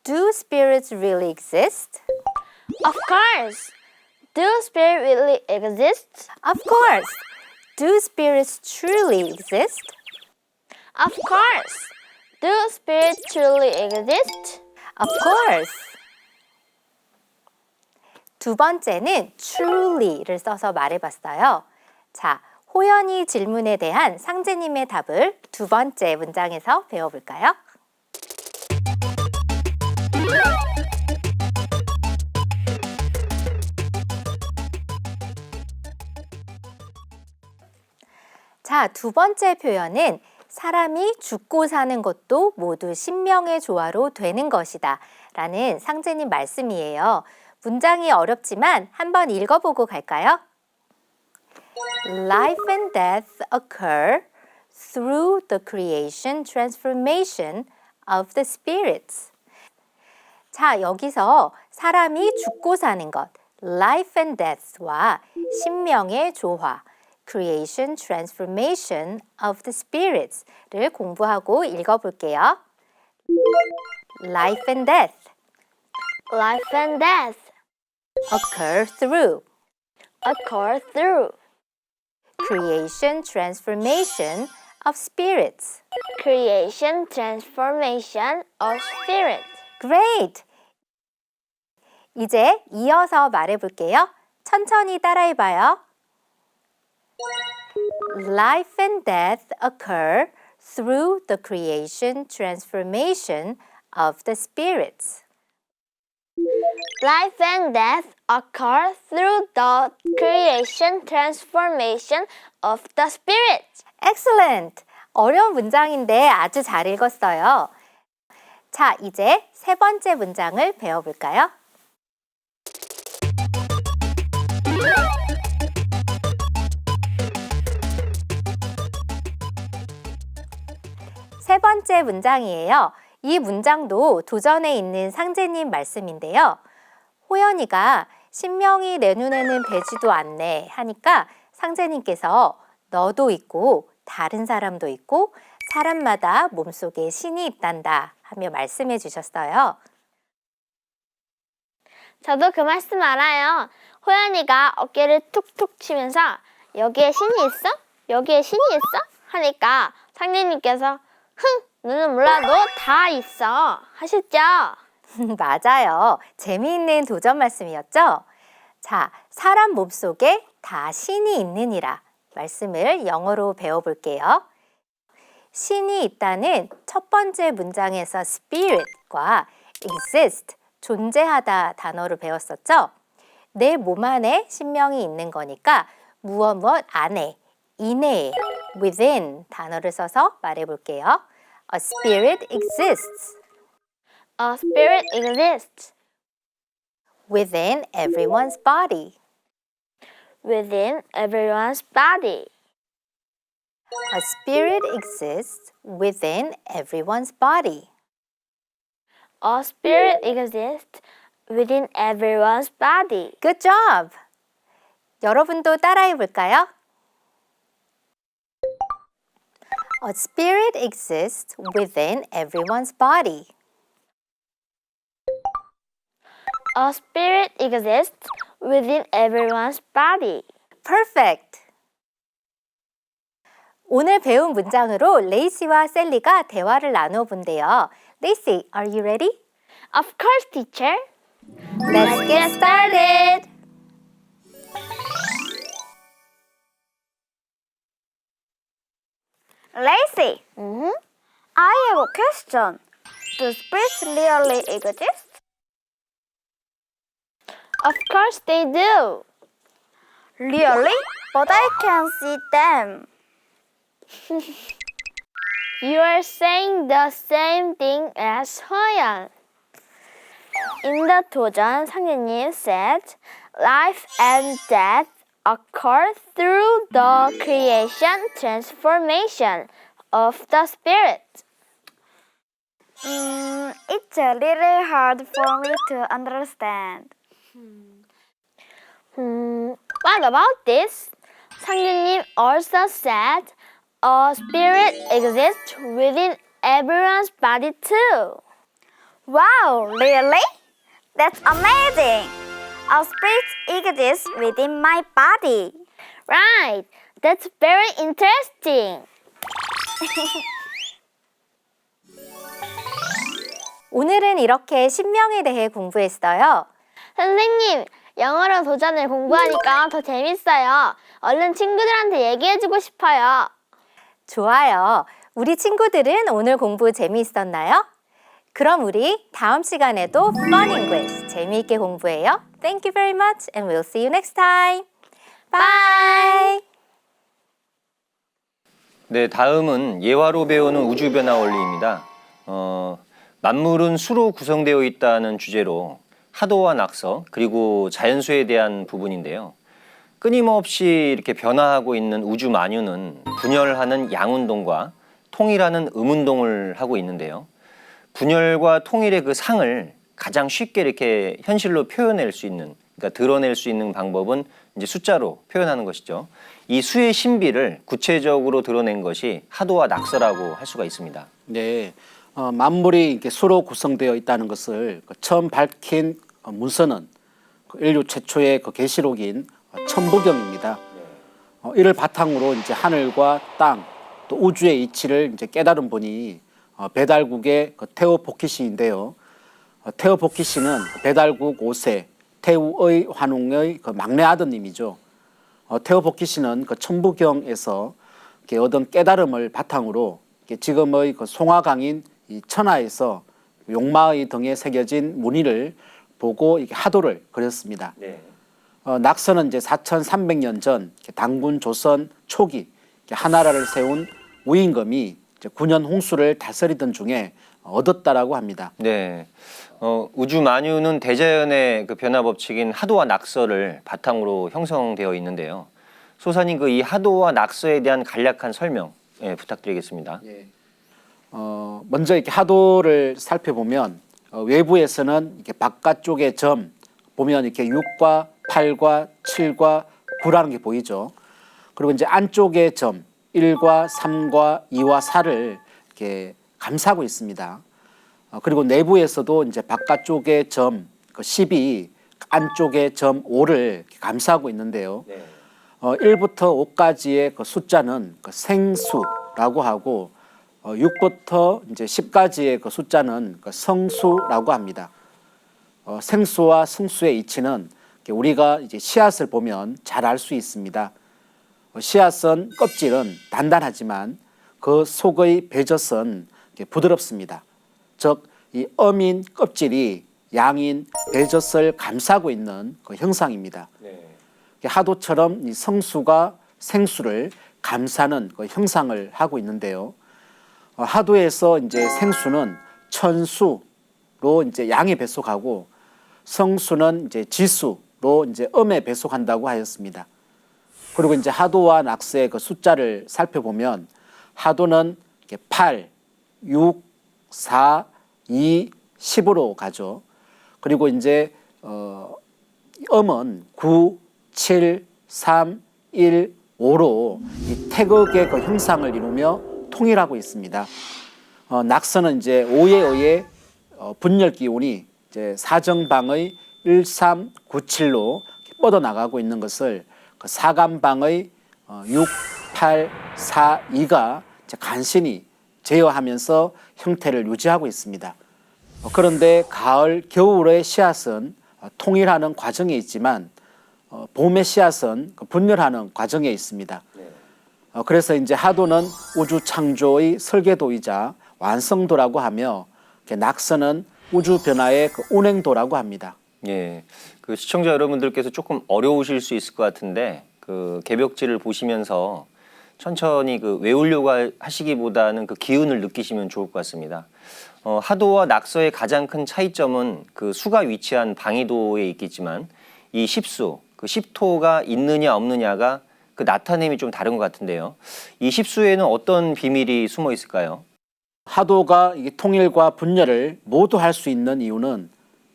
Do spirits really exist? Of course. Do spirits really exist? Of course. Do spirits truly exist? Of course. Do spirits truly exist? Of course. 두 번째는 truly를 써서 말해봤어요. 자, 호연이 질문에 대한 상제님의 답을 두 번째 문장에서 배워볼까요? 자, 두 번째 표현은 사람이 죽고 사는 것도 모두 신명의 조화로 되는 것이다 라는 상제님 말씀이에요. 문장이 어렵지만 한번 읽어보고 갈까요? Life and death occur through the creation transformation of the spirits. 자, 여기서 사람이 죽고 사는 것, life and death와 신명의 조화, creation transformation of the spirits를 공부하고 읽어볼게요. Life and death Life and death occur through occur through creation transformation of spirits. creation transformation of spirit. Great! 이제 이어서 말해볼게요. 천천히 따라해봐요. Life and death occur through the creation transformation of the spirits. Life and death occur through the creation transformation of the spirit. Excellent! 어려운 문장인데 아주 잘 읽었어요. 자, 이제 세 번째 문장을 배워볼까요? 세 번째 문장이에요. 이 문장도 도전에 있는 상제님 말씀인데요. 호연이가 신명이 내 눈에는 배지도 않네 하니까 상제님께서 너도 있고 다른 사람도 있고 사람마다 몸속에 신이 있단다 하며 말씀해 주셨어요. 저도 그 말씀 알아요. 호연이가 어깨를 툭툭 치면서 여기에 신이 있어? 여기에 신이 있어? 하니까 상제님께서 흥! 너는 몰라도 다 있어 하셨죠? 맞아요. 재미있는 도전 말씀이었죠? 자, 사람 몸속에 다 신이 있느니라 말씀을 영어로 배워볼게요. 신이 있다는 첫 번째 문장에서 spirit과 exist, 존재하다 단어를 배웠었죠? 내 몸 안에 신명이 있는 거니까 무엇 안에, 이내에, within 단어를 써서 말해볼게요. A spirit exists A spirit exists within everyone's body. within everyone's body. A spirit exists within everyone's body. A spirit exists within everyone's body. Good job! 여러분도 따라해 볼까요? A spirit exists within everyone's body. A spirit exists within everyone's body. Perfect! 오늘 배운 문장으로 레이시와 셀리가 대화를 나누어 본대요. 레이시, are you ready? Of course, teacher. Let's get started! Lacey, I have a question. Do spirits really exist? Of course they do. Really? But I can't see them. You are saying the same thing as Hoyan. In the 도전, 상윤님 said, life and death occur through the creation transformation of the spirit. It's a little hard for me to understand. What about this? 상윤님 also said, a spirit exists within everyone's body too. Wow, really? That's amazing! A spirit exists within my body. Right, that's very interesting. 오늘은 이렇게 신명에 대해 공부했어요. 선생님, 영어로 도전을 공부하니까 더 재밌어요. 얼른 친구들한테 얘기해주고 싶어요. 좋아요. 우리 친구들은 오늘 공부 재미있었나요? 그럼 우리 다음 시간에도 Fun English 재미있게 공부해요. Thank you very much and we'll see you next time. Bye! 네, 다음은 예화로 배우는 우주 변화 원리입니다. 만물은 수로 구성되어 있다는 주제로 하도와 낙서 그리고 자연수에 대한 부분인데요. 끊임없이 이렇게 변화하고 있는 우주 만유는 분열하는 양운동과 통일하는 음운동을 하고 있는데요. 분열과 통일의 그 상을 가장 쉽게 이렇게 현실로 표현할 수 있는, 그러니까 드러낼 수 있는 방법은 이제 숫자로 표현하는 것이죠. 이 수의 신비를 구체적으로 드러낸 것이 하도와 낙서라고 할 수가 있습니다. 네, 만물이 이렇게 수로 구성되어 있다는 것을 처음 밝힌 문서는 인류 최초의 계시록인 천부경입니다. 이를 바탕으로 이제 하늘과 땅, 또 우주의 이치를 이제 깨달은 분이 배달국의 테오포키시인데요. 테오포키시는 배달국 5세 태우의 환웅의 막내 아드님이죠. 테오포키시는 천부경에서 얻은 깨달음을 바탕으로 지금의 송화강인 이 천하에서 용마의 등에 새겨진 무늬를 보고 하도를 그렸습니다. 네. 낙서는 이제 4,300년 전 당군 조선 초기 하나라를 세운 우임금이 9년 홍수를 다스리던 중에 얻었다라고 합니다. 네. 우주 만유는 대자연의 그 변화 법칙인 하도와 낙서를 바탕으로 형성되어 있는데요. 소사님 이 하도와 낙서에 대한 간략한 설명 부탁드리겠습니다. 예. 먼저 이렇게 하도를 살펴보면 외부에서는 이렇게 바깥쪽의 점 보면 이렇게 6과 8과 7과 9라는 게 보이죠. 그리고 이제 안쪽의 점 1과 3과 2와 4를 이렇게 감싸고 있습니다. 그리고 내부에서도 이제 바깥쪽의 점 10이 안쪽의 점 5를 감싸고 있는데요. 네. 1부터 5까지의 숫자는 생수라고 하고 6부터 이제 10까지의 숫자는 성수라고 합니다. 생수와 성수의 이치는 우리가 이제 씨앗을 보면 잘 알 수 있습니다. 씨앗은 껍질은 단단하지만 그 속의 배젖은 부드럽습니다. 즉, 이 엄인 껍질이 양인 배젖을 감싸고 있는 그 형상입니다. 네. 하도처럼 이 성수가 생수를 감싸는 그 형상을 하고 있는데요. 하도에서 이제 생수는 천수로 이제 양에 배속하고 성수는 이제 지수로 이제 음에 배속한다고 하였습니다. 그리고 이제 하도와 낙서의 그 숫자를 살펴보면 하도는 8, 6, 4, 2, 10으로 가죠. 그리고 이제 음은 9, 7, 3, 1, 5로 이 태극의 그 형상을 이루며 통일하고 있습니다. 낙서는 이제 5에 의해 분열 기운이 이제 사정방의 1397로 뻗어나가고 있는 것을 그 사간방의 6, 8, 4, 2가 간신히 제어하면서 형태를 유지하고 있습니다. 그런데 가을, 겨울의 씨앗은 통일하는 과정에 있지만 봄의 씨앗은 분열하는 과정에 있습니다. 그래서 이제 하도는 우주 창조의 설계도이자 완성도라고 하며 낙서는 우주 변화의 운행도라고 합니다. 예, 그 시청자 여러분들께서 조금 어려우실 수 있을 것 같은데 그 개벽지를 보시면서 천천히 외우려고 하시기보다는 그 기운을 느끼시면 좋을 것 같습니다. 하도와 낙서의 가장 큰 차이점은 그 수가 위치한 방위도에 있겠지만 이 십수, 그 십토가 있느냐 없느냐가 그 나타냄이 좀 다른 것 같은데요. 이 십수에는 어떤 비밀이 숨어 있을까요? 하도가 통일과 분열을 모두 할 수 있는 이유는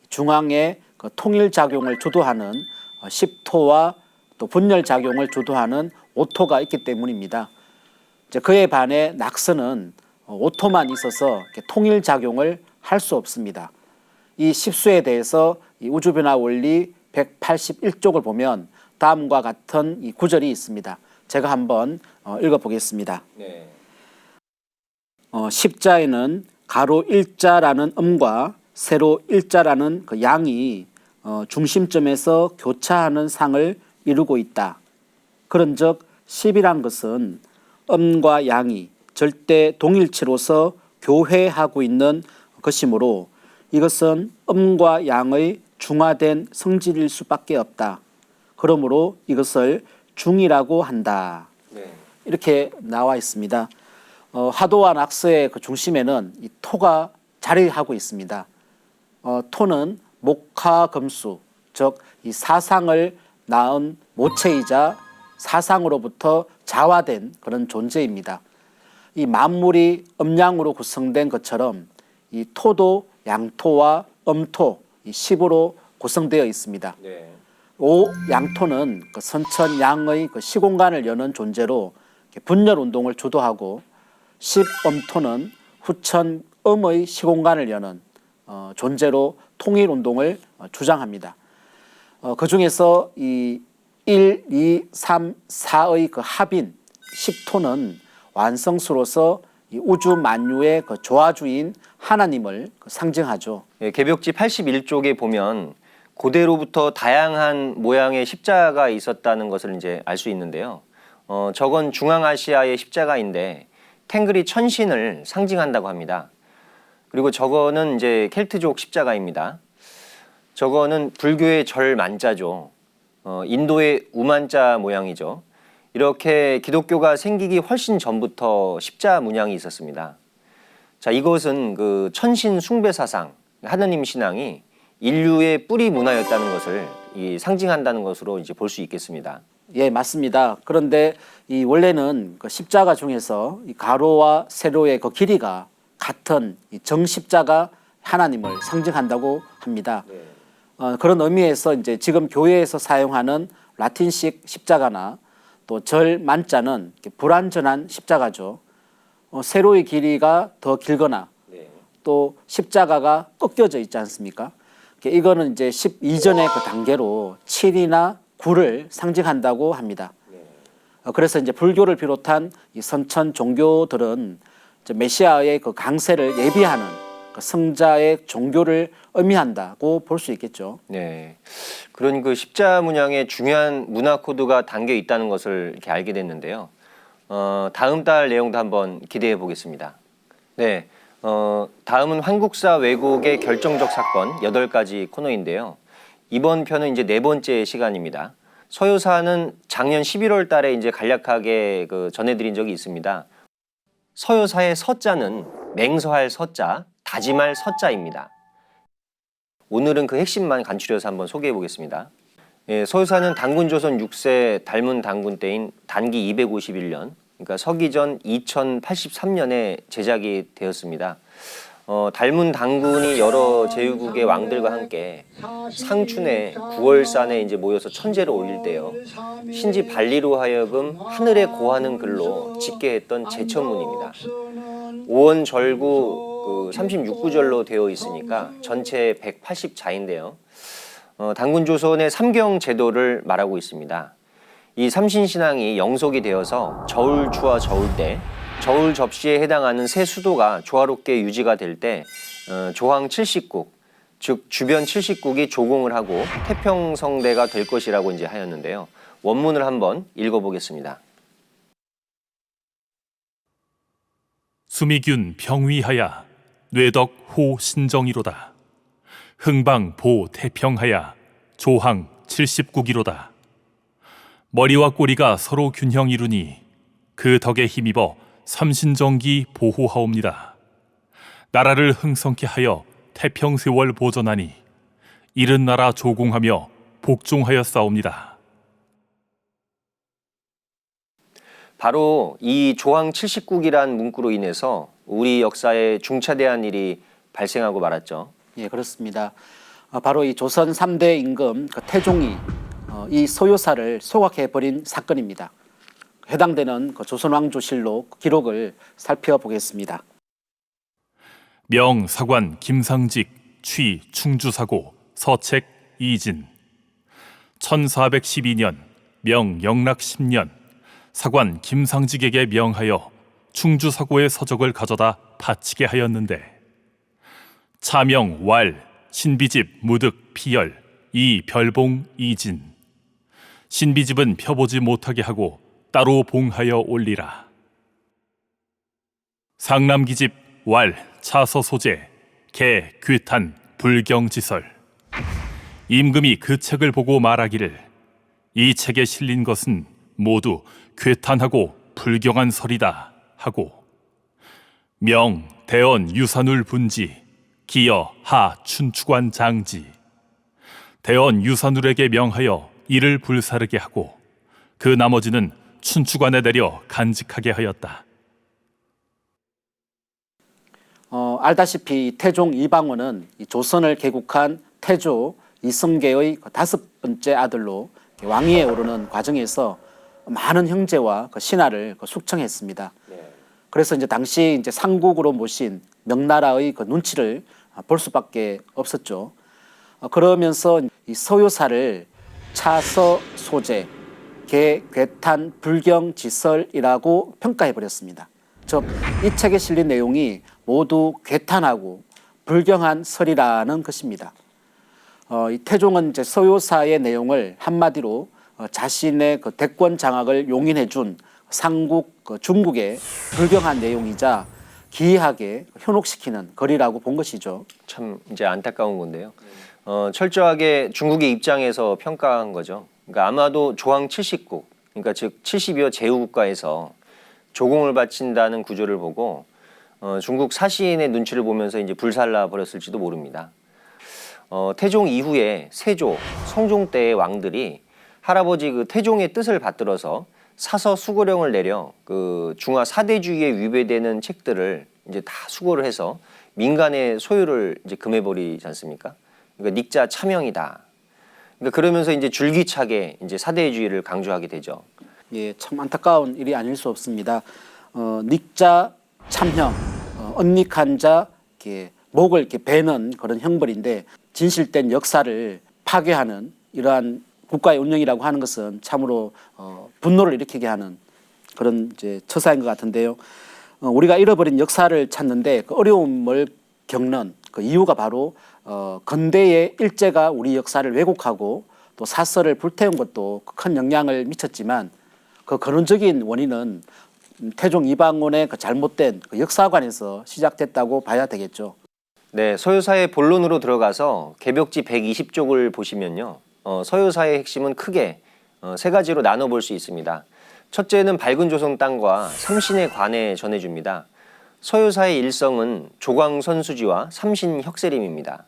중앙에 그 통일 작용을 주도하는 십토와 또 분열 작용을 주도하는 오토가 있기 때문입니다. 이제 그에 반해 낙서는 오토만 있어서 통일 작용을 할 수 없습니다. 이 십수에 대해서 이 우주변화 원리 181쪽을 보면 다음과 같은 이 구절이 있습니다. 제가 한번 읽어보겠습니다. 네. 십자에는 가로 일자라는 음과 세로 일자라는 그 양이 중심점에서 교차하는 상을 이루고 있다. 그런즉 10이란 것은 음과 양이 절대 동일치로서 교회하고 있는 것이므로 이것은 음과 양의 중화된 성질일 수밖에 없다. 그러므로 이것을 중이라고 한다. 이렇게 나와 있습니다. 화도와 낙서의 그 중심에는 이 토가 자리하고 있습니다. 토는 목화금수, 즉 이 사상을 낳은 모체이자 사상으로부터 자화된 그런 존재입니다. 이 만물이 음양으로 구성된 것처럼 이 토도 양토와 음토, 이 십으로 구성되어 있습니다. 오 양토는 그 선천 양의 그 시공간을 여는 존재로 분열 운동을 주도하고, 십음토는 후천 음의 시공간을 여는 존재로 통일 운동을 주장합니다. 그 중에서 이 1, 2, 3, 4의 그 합인 십토는 완성수로서 이 우주 만유의 그 조화주인 하나님을 상징하죠. 개벽지 81쪽에 보면 고대로부터 다양한 모양의 십자가가 있었다는 것을 이제 알 수 있는데요. 저건 중앙아시아의 십자가인데 탱그리 천신을 상징한다고 합니다. 그리고 저거는 이제 켈트족 십자가입니다. 저거는 불교의 절 만자죠. 인도의 우만자 모양이죠. 이렇게 기독교가 생기기 훨씬 전부터 십자 문양이 있었습니다. 자, 이것은 그 천신 숭배 사상, 하느님 신앙이 인류의 뿌리 문화였다는 것을 상징한다는 것으로 이제 볼 수 있겠습니다. 예, 맞습니다. 그런데 이 원래는 그 십자가 중에서 이 가로와 세로의 그 길이가 같은 이 정십자가 하나님을 상징한다고 합니다. 그런 의미에서 이제 지금 교회에서 사용하는 라틴식 십자가나 또 절 만자는 불완전한 십자가죠. 세로의 길이가 더 길거나 또 십자가가 꺾여져 있지 않습니까? 이거는 이제 12전의 그 단계로 7이나 9를 상징한다고 합니다. 그래서 이제 불교를 비롯한 이 선천 종교들은 이제 메시아의 그 강세를 예비하는 그 성자의 종교를 의미한다고 볼 수 있겠죠. 네, 그런 그 십자 문양에 중요한 문화 코드가 담겨 있다는 것을 이렇게 알게 됐는데요. 다음 달 내용도 한번 기대해 보겠습니다. 네, 다음은 한국사 왜곡의 결정적 사건 8가지 코너인데요. 이번 편은 이제 4번째 시간입니다. 서효사는 작년 11월 달에 이제 간략하게 전해드린 적이 있습니다. 서효사의 서자는 맹서할 서자, 다짐할 서자입니다. 오늘은 그 핵심만 간추려서 한번 소개해 보겠습니다. 예, 서효사는 단군조선 6세 달문 단군 때인 단기 251년, 그러니까 서기전 2083년에 제작이 되었습니다. 달문 단군이 여러 제후국의 왕들과 함께 상춘에 9월산에 이제 모여서 천제를 올릴 때요, 신지 발리로 하여금 하늘에 고하는 글로 짓게 했던 제천문입니다. 5원 절구 36구절로 되어 있으니까 전체 180자인데요. 단군조선의 삼경 제도를 말하고 있습니다. 이 삼신신앙이 영속이 되어서 저울추와 저울대, 저울 접시에 해당하는 세 수도가 조화롭게 유지가 될 때 조항 70국, 즉 주변 70국이 조공을 하고 태평성대가 될 것이라고 이제 하였는데요. 원문을 한번 읽어보겠습니다. 수미균 병위하야 뇌덕 호 신정이로다. 흥방 보 태평하야 조항 70국이로다. 머리와 꼬리가 서로 균형 이루니 그 덕에 힘입어 삼신정기 보호하옵니다. 나라를 흥성케 하여 태평세월 보전하니 이른 나라 조공하며 복종하였사옵니다. 바로 이 조항 70국이란 문구로 인해서 우리 역사에 중차대한 일이 발생하고 말았죠. 예, 그렇습니다. 바로 이 조선 3대 임금 태종이 이 서효사를 소각해버린 사건입니다. 해당되는 조선왕조실록 기록을 살펴보겠습니다. 명 사관 김상직 취 충주사고 서책 이진 1412년 명 영락 10년 사관 김상직에게 명하여 충주사고의 서적을 가져다 바치게 하였는데 차명 왈 신비집 무득 피열 이 별봉 이진 신비집은 펴보지 못하게 하고 따로 봉하여 올리라. 상남기집 왈 차서 소재 개, 괴탄, 불경지설. 임금이 그 책을 보고 말하기를 이 책에 실린 것은 모두 괴탄하고 불경한 설이다 하고 명, 대언, 유산울 분지, 기여, 하, 춘추관 장지. 대언 유산울에게 명하여 이를 불사르게 하고 그 나머지는 춘추관에 내려 간직하게 하였다. 알다시피 태종 이방원은 이 조선을 개국한 태조 이성계의 그 5번째 아들로 왕위에 오르는 과정에서 많은 형제와 그 신하를 그 숙청했습니다. 그래서 이제 당시 이제 상국으로 모신 명나라의 그 눈치를 볼 수밖에 없었죠. 그러면서 이 서효사를 차서 소재, 개, 괴탄, 불경, 지설이라고 평가해 버렸습니다. 즉, 이 책에 실린 내용이 모두 괴탄하고 불경한 설이라는 것입니다. 이 태종은 이제 서효사의 내용을 한마디로 자신의 그 대권 장악을 용인해 준 상국 중국의 불경한 내용이자 기이하게 현혹시키는 글이라고 본 것이죠. 참 이제 안타까운 건데요. 철저하게 중국의 입장에서 평가한 거죠. 그러니까 아마도 조항 70국, 그러니까 즉 70여 제후국가에서 조공을 바친다는 구조를 보고 중국 사시인의 눈치를 보면서 이제 불살라 버렸을지도 모릅니다. 태종 이후에 세조, 성종 때의 왕들이 할아버지 그 태종의 뜻을 받들어서 사서 수고령을 내려 그 중화 사대주의에 위배되는 책들을 이제 다 수고를 해서 민간의 소유를 이제 금해버리지 않습니까? 그러니까 닉자 차명이다. 그러니까 그러면서 이제 줄기차게 이제 사대주의를 강조하게 되죠. 예, 참 안타까운 일이 아닐 수 없습니다. 닉자 참형, 언닉한 자, 이렇게 목을 이렇게 베는 그런 형벌인데 진실된 역사를 파괴하는 이러한 국가의 운영이라고 하는 것은 참으로 분노를 일으키게 하는 그런 이제 처사인 것 같은데요. 우리가 잃어버린 역사를 찾는데 그 어려움을 겪는 그 이유가 바로 근대의 일제가 우리 역사를 왜곡하고 또 사설을 불태운 것도 큰 영향을 미쳤지만 그 근원적인 원인은 태종 이방원의 그 잘못된 그 역사관에서 시작됐다고 봐야 되겠죠. 네, 서효사의 본론으로 들어가서 개벽지 120쪽을 보시면요. 서효사의 핵심은 크게 세 가지로 나눠볼 수 있습니다. 첫째는 밝은 조선 땅과 삼신에 관해 전해줍니다. 서효사의 일성은 조광선수지와 삼신 혁세림입니다.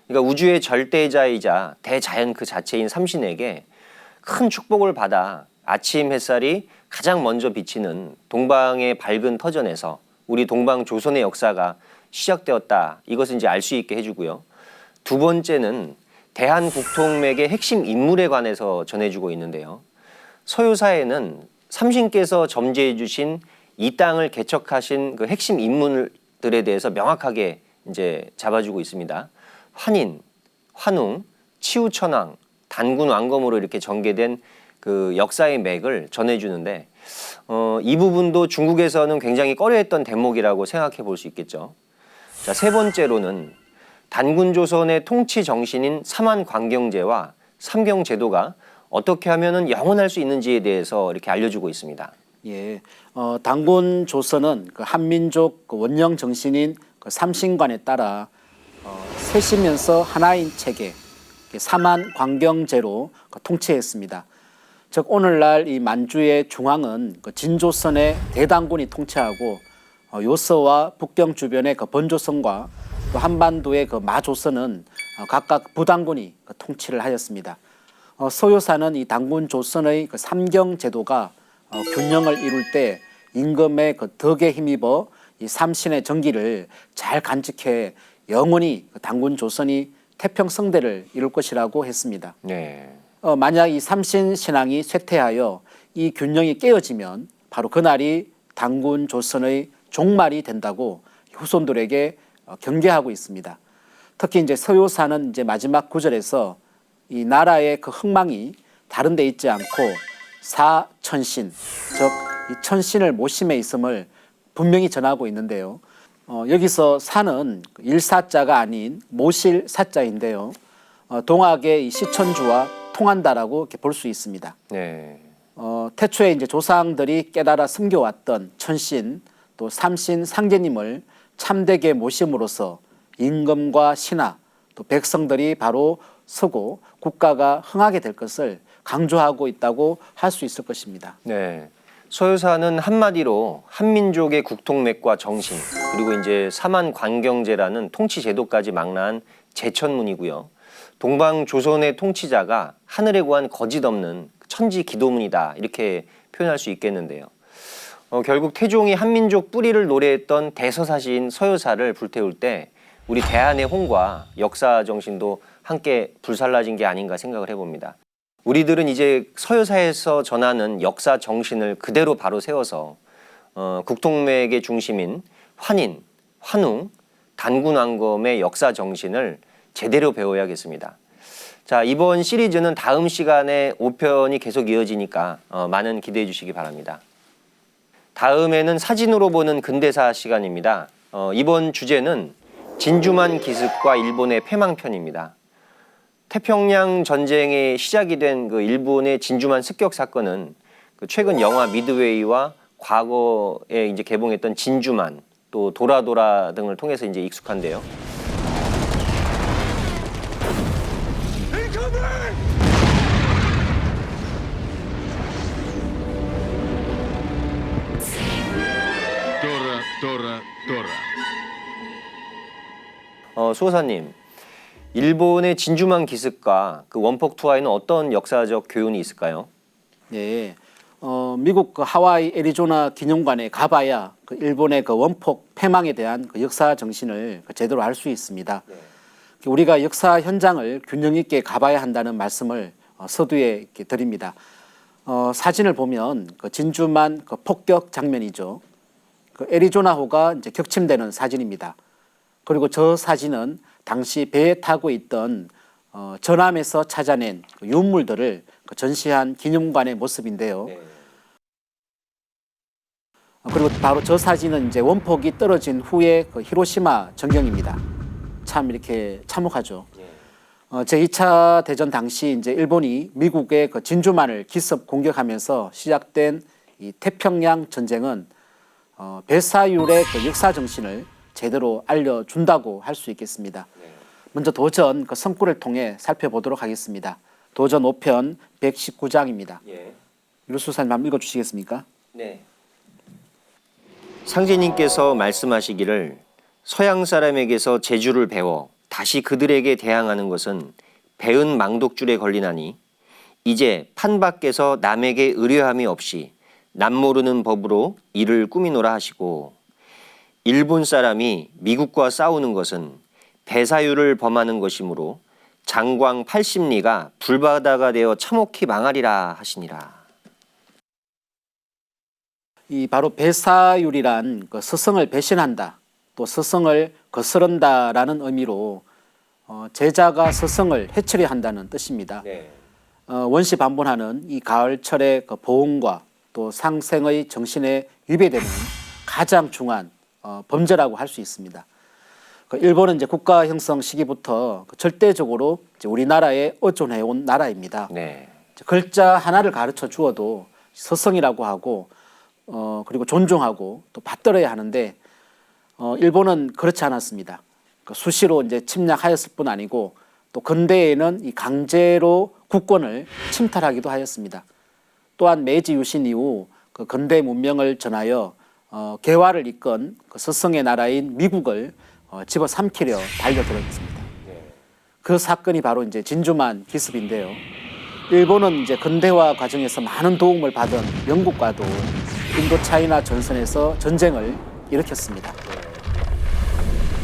그러니까 우주의 절대자이자 대자연 그 자체인 삼신에게 큰 축복을 받아 아침 햇살이 가장 먼저 비치는 동방의 밝은 터전에서 우리 동방 조선의 역사가 시작되었다. 이것을 이제 알 수 있게 해주고요. 두 번째는 대한국통맥의 핵심 인물에 관해서 전해주고 있는데요. 서효사에는 삼신께서 점지해 주신 이 땅을 개척하신 그 핵심 인물들에 대해서 명확하게 이제 잡아주고 있습니다. 환인, 환웅, 치우천왕, 단군 왕검으로 이렇게 전개된 그 역사의 맥을 전해주는데 이 부분도 중국에서는 굉장히 꺼려했던 대목이라고 생각해 볼 수 있겠죠. 자, 세 번째로는 단군 조선의 통치 정신인 삼한관경제와 삼경제도가 어떻게 하면은 영원할 수 있는지에 대해서 이렇게 알려주고 있습니다. 예, 단군 조선은 그 한민족 그 원령 정신인 그 삼신관에 따라 셋이면서 하나인 체계, 삼한관경제로 그 통치했습니다. 즉 오늘날 이 만주의 중앙은 그 진조선의 대단군이 통치하고 요서와 북경 주변의 그 번조선과 또 한반도의 그 마조선은 각각 부단군이 그 통치를 하였습니다. 서효사는 이 단군 조선의 그 삼경제도가 균형을 이룰 때 임금의 그 덕에 힘입어 이 삼신의 정기를 잘 간직해 영원히 그 단군 조선이 태평성대를 이룰 것이라고 했습니다. 네. 만약 이 삼신 신앙이 쇠퇴하여 이 균형이 깨어지면 바로 그날이 단군 조선의 종말이 된다고 후손들에게 경계하고 있습니다. 특히 이제 서효사는 이제 마지막 구절에서 이 나라의 그 흥망이 다른 데 있지 않고 사천신, 즉 이 천신을 모심에 있음을 분명히 전하고 있는데요. 여기서 사는 일사자가 아닌 모실 사자인데요. 동학의 이 시천주와 통한다라고 이렇게 볼 수 있습니다. 네. 태초에 이제 조상들이 깨달아 섬겨왔던 천신 또 삼신 상제님을 참되게 모심으로써 임금과 신하 또 백성들이 바로 서고 국가가 흥하게 될 것을 강조하고 있다고 할 수 있을 것입니다. 네. 서효사는 한마디로 한민족의 국통맥과 정신, 그리고 이제 사만 관경제라는 통치 제도까지 망라한 제천문이고요. 동방 조선의 통치자가 하늘에 구한 거짓 없는 천지 기도문이다, 이렇게 표현할 수 있겠는데요. 결국 태종이 한민족 뿌리를 노래했던 대서사시인 서효사를 불태울 때 우리 대한의 홍과 역사 정신도 함께 불살라진 게 아닌가 생각을 해봅니다. 우리들은 이제 서효사에서 전하는 역사 정신을 그대로 바로 세워서 국통맥의 중심인 환인, 환웅, 단군왕검의 역사 정신을 제대로 배워야겠습니다. 자, 이번 시리즈는 다음 시간에 5편이 계속 이어지니까 많은 기대해 주시기 바랍니다. 다음에는 사진으로 보는 근대사 시간입니다. 이번 주제는 진주만 기습과 일본의 패망편입니다. 태평양 전쟁의 시작이 된 그 일본의 진주만 습격 사건은 그 최근 영화 미드웨이와 과거에 이제 개봉했던 진주만, 또 도라도라 등을 통해서 이제 익숙한데요. 수호사님, 일본의 진주만 기습과 그 원폭 투하에는 어떤 역사적 교훈이 있을까요? 네, 미국 그 하와이 애리조나 기념관에 가봐야 그 일본의 그 원폭 패망에 대한 그 역사 정신을 제대로 알 수 있습니다. 네. 우리가 역사 현장을 균형 있게 가봐야 한다는 말씀을 서두에 이렇게 드립니다. 사진을 보면 그 진주만 그 폭격 장면이죠. 그 애리조나호가 이제 격침되는 사진입니다. 그리고 저 사진은 당시 배에 타고 있던 전함에서 찾아낸 그 유물들을 그 전시한 기념관의 모습인데요. 네. 그리고 바로 저 사진은 이제 원폭이 떨어진 후에 그 히로시마 전경입니다. 참 이렇게 참혹하죠. 제2차 대전 당시 이제 일본이 미국의 그 진주만을 기습 공격하면서 시작된 이 태평양 전쟁은 배사율의 그 역사 정신을 제대로 알려준다고 할 수 있겠습니다. 먼저 도전 그 성구를 통해 살펴보도록 하겠습니다. 도전 5편 119장입니다. 예. 유수사님 한번 읽어주시겠습니까? 네. 상제님께서 말씀하시기를 서양 사람에게서 재주를 배워 다시 그들에게 대항하는 것은 배은 망독줄에 걸리나니 이제 판 밖에서 남에게 의뢰함이 없이 남 모르는 법으로 이를 꾸미노라 하시고, 일본 사람이 미국과 싸우는 것은 배사율을 범하는 것이므로 장광 80리가 불바다가 되어 참혹히 망하리라 하시니라. 이 바로 배사율이란 그 스승을 배신한다, 또 스승을 거스른다라는 의미로 제자가 스승을 해치려 한다는 뜻입니다. 네. 원시 반본하는 이 가을철의 그 보응과 또 상생의 정신에 위배되는 가장 중한 범죄라고 할 수 있습니다. 그 일본은 이제 국가 형성 시기부터 절대적으로 이제 우리나라에 의존해온 나라입니다. 네. 글자 하나를 가르쳐 주어도 스승이라고 하고 그리고 존중하고 또 받들어야 하는데 일본은 그렇지 않았습니다. 수시로 이제 침략하였을 뿐 아니고 또 근대에는 이 강제로 국권을 침탈하기도 하였습니다. 또한 메이지 유신 이후 그 근대 문명을 전하여 개화를 이끈 그 스승의 나라인 미국을 집어삼키려 달려들었습니다. 그 사건이 바로 이제 진주만 기습인데요. 일본은 이제 근대화 과정에서 많은 도움을 받은 영국과도 인도차이나 전선에서 전쟁을 일으켰습니다.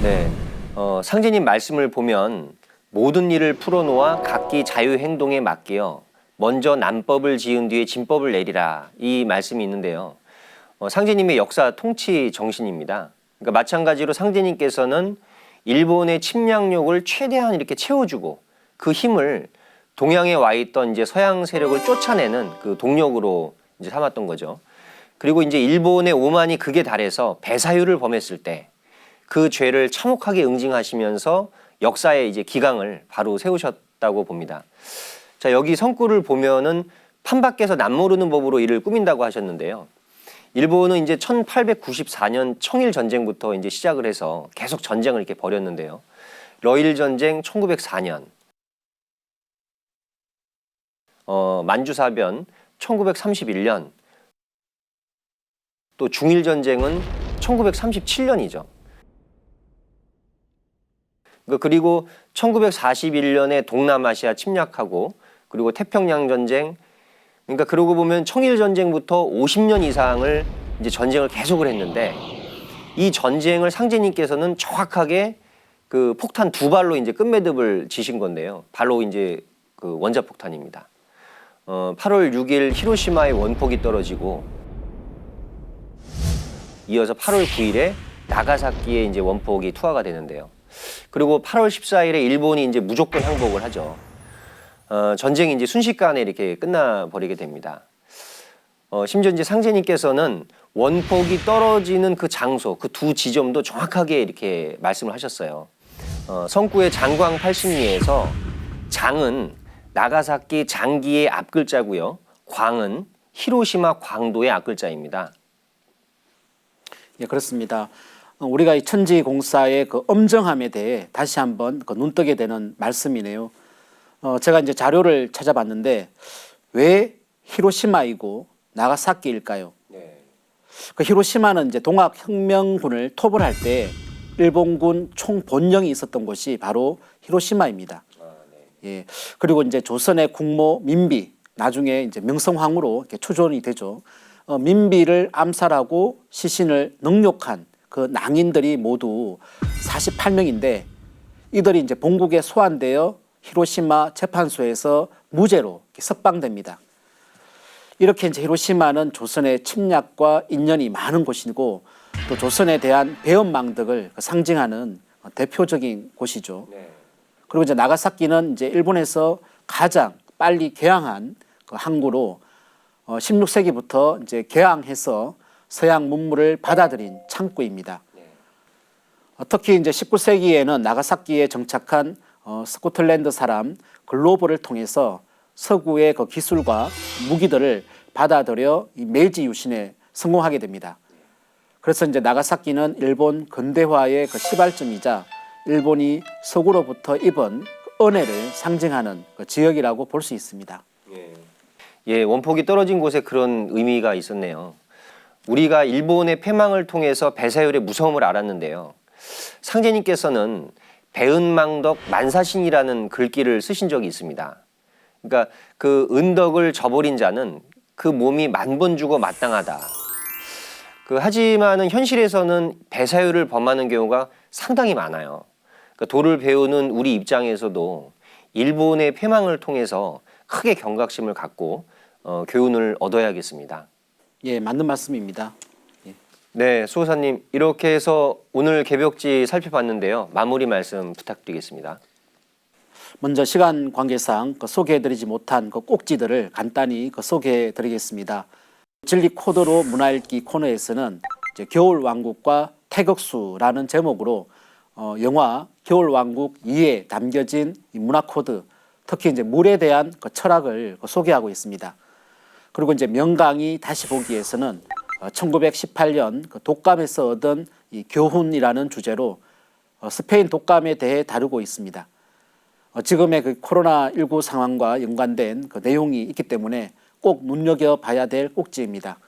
네. 상제님 말씀을 보면 모든 일을 풀어놓아 각기 자유행동에 맡기어 먼저 남법을 지은 뒤에 진법을 내리라, 이 말씀이 있는데요. 상제님의 역사 통치 정신입니다. 그러니까 마찬가지로 상제님께서는 일본의 침략력을 최대한 이렇게 채워주고 그 힘을 동양에 와 있던 이제 서양 세력을 쫓아내는 그 동력으로 이제 삼았던 거죠. 그리고 이제 일본의 오만이 극에 달해서 배사율을 범했을 때 그 죄를 참혹하게 응징하시면서 역사의 이제 기강을 바로 세우셨다고 봅니다. 자, 여기 성구를 보면은 판 밖에서 남 모르는 법으로 이를 꾸민다고 하셨는데요. 일본은 이제 1894년 청일 전쟁부터 이제 시작을 해서 계속 전쟁을 이렇게 벌였는데요. 러일 전쟁 1904년, 만주사변 1931년, 또 중일 전쟁은 1937년이죠. 그리고 1941년에 동남아시아 침략하고 그리고 태평양 전쟁, 그러니까 그러고 보면 청일 전쟁부터 50년 이상을 이제 전쟁을 계속을 했는데 이 전쟁을 상제님께서는 정확하게 그 폭탄 2발로 이제 끝매듭을 지신 건데요. 바로 이제 그 원자 폭탄입니다. 8월 6일 히로시마에 원폭이 떨어지고 이어서 8월 9일에 나가사키에 이제 원폭이 투하가 되는데요. 그리고 8월 14일에 일본이 이제 무조건 항복을 하죠. 전쟁이 이제 순식간에 이렇게 끝나버리게 됩니다. 심지어 이제 상제님께서는 원폭이 떨어지는 그 장소, 그 두 지점도 정확하게 이렇게 말씀을 하셨어요. 성구의 장광 80리에서 장은 나가사키 장기의 앞글자고요. 광은 히로시마 광도의 앞글자입니다. 예, 그렇습니다. 우리가 이 천지공사의 그 엄정함에 대해 다시 한번 그 눈뜨게 되는 말씀이네요. 제가 이제 자료를 찾아봤는데 왜 히로시마이고 나가사키일까요? 네. 그 히로시마는 이제 동학혁명군을 토벌할 때 일본군 총본영이 있었던 곳이 바로 히로시마입니다. 예. 그리고 이제 조선의 국모 민비, 나중에 이제 명성황후로 이렇게 추존이 되죠. 민비를 암살하고 시신을 능욕한 그 낭인들이 모두 48명인데 이들이 이제 본국에 소환되어 히로시마 재판소에서 무죄로 석방됩니다. 이렇게 이제 히로시마는 조선의 침략과 인연이 많은 곳이고 또 조선에 대한 배은망덕을 상징하는 대표적인 곳이죠. 네. 그리고 이제 나가사키는 이제 일본에서 가장 빨리 개항한 그 항구로 16세기부터 이제 개항해서 서양 문물을 받아들인 창구입니다. 특히 이제 19세기에는 나가사키에 정착한 스코틀랜드 사람 글로벌을 통해서 서구의 그 기술과 무기들을 받아들여 이 메이지 유신에 성공하게 됩니다. 그래서 이제 나가사키는 일본 근대화의 그 시발점이자 일본이 서구로부터 입은 은혜를 상징하는 그 지역이라고 볼 수 있습니다. 예, 원폭이 떨어진 곳에 그런 의미가 있었네요. 우리가 일본의 패망을 통해서 배사율의 무서움을 알았는데요. 상제님께서는 배은망덕 만사신이라는 글귀를 쓰신 적이 있습니다. 그러니까 그 은덕을 저버린 자는 그 몸이 10,000번 죽어 마땅하다. 하지만은 현실에서는 배사율을 범하는 경우가 상당히 많아요. 그러니까 도를 배우는 우리 입장에서도 일본의 패망을 통해서 크게 경각심을 갖고 교훈을 얻어야겠습니다. 예, 맞는 말씀입니다. 예. 네, 수호사님 이렇게 해서 오늘 개벽지 살펴봤는데요. 마무리 말씀 부탁드리겠습니다. 먼저 시간 관계상 소개해드리지 못한 그 꼭지들을 간단히 소개해드리겠습니다. 진리 코드로 문화읽기 코너에서는 이제 겨울왕국과 태극수라는 제목으로 영화 겨울왕국 2에 담겨진 이 문화 코드, 특히 이제 물에 대한 그 철학을 소개하고 있습니다. 그리고 이제 명강의 다시 보기에서는 1918년 그 독감에서 얻은 이 교훈이라는 주제로 스페인 독감에 대해 다루고 있습니다. 지금의 그 코로나19 상황과 연관된 그 내용이 있기 때문에 꼭 눈여겨봐야 될 꼭지입니다.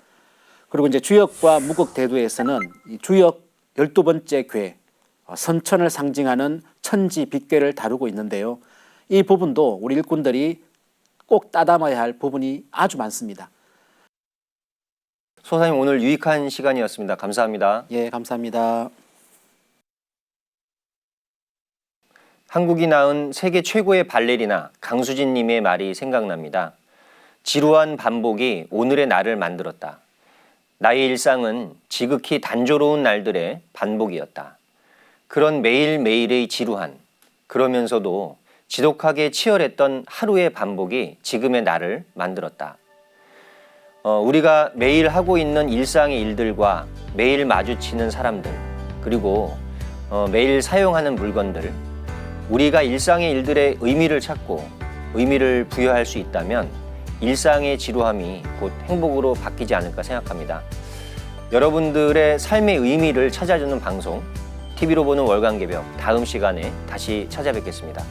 그리고 이제 주역과 무극 대두에서는 이 주역 12번째 궤, 선천을 상징하는 천지 빗괴를 다루고 있는데요. 이 부분도 우리 일꾼들이 꼭 따담아야 할 부분이 아주 많습니다. 수호사님 오늘 유익한 시간이었습니다. 감사합니다. 예, 감사합니다. 한국이 낳은 세계 최고의 발레리나 강수진 님의 말이 생각납니다. 지루한 반복이 오늘의 나를 만들었다. 나의 일상은 지극히 단조로운 날들의 반복이었다. 그런 매일매일의 지루한, 그러면서도 지독하게 치열했던 하루의 반복이 지금의 나를 만들었다. 우리가 매일 하고 있는 일상의 일들과 매일 마주치는 사람들, 그리고 매일 사용하는 물건들, 우리가 일상의 일들의 의미를 찾고 의미를 부여할 수 있다면 일상의 지루함이 곧 행복으로 바뀌지 않을까 생각합니다. 여러분들의 삶의 의미를 찾아주는 방송 TV로 보는 월간개벽 다음 시간에 다시 찾아뵙겠습니다.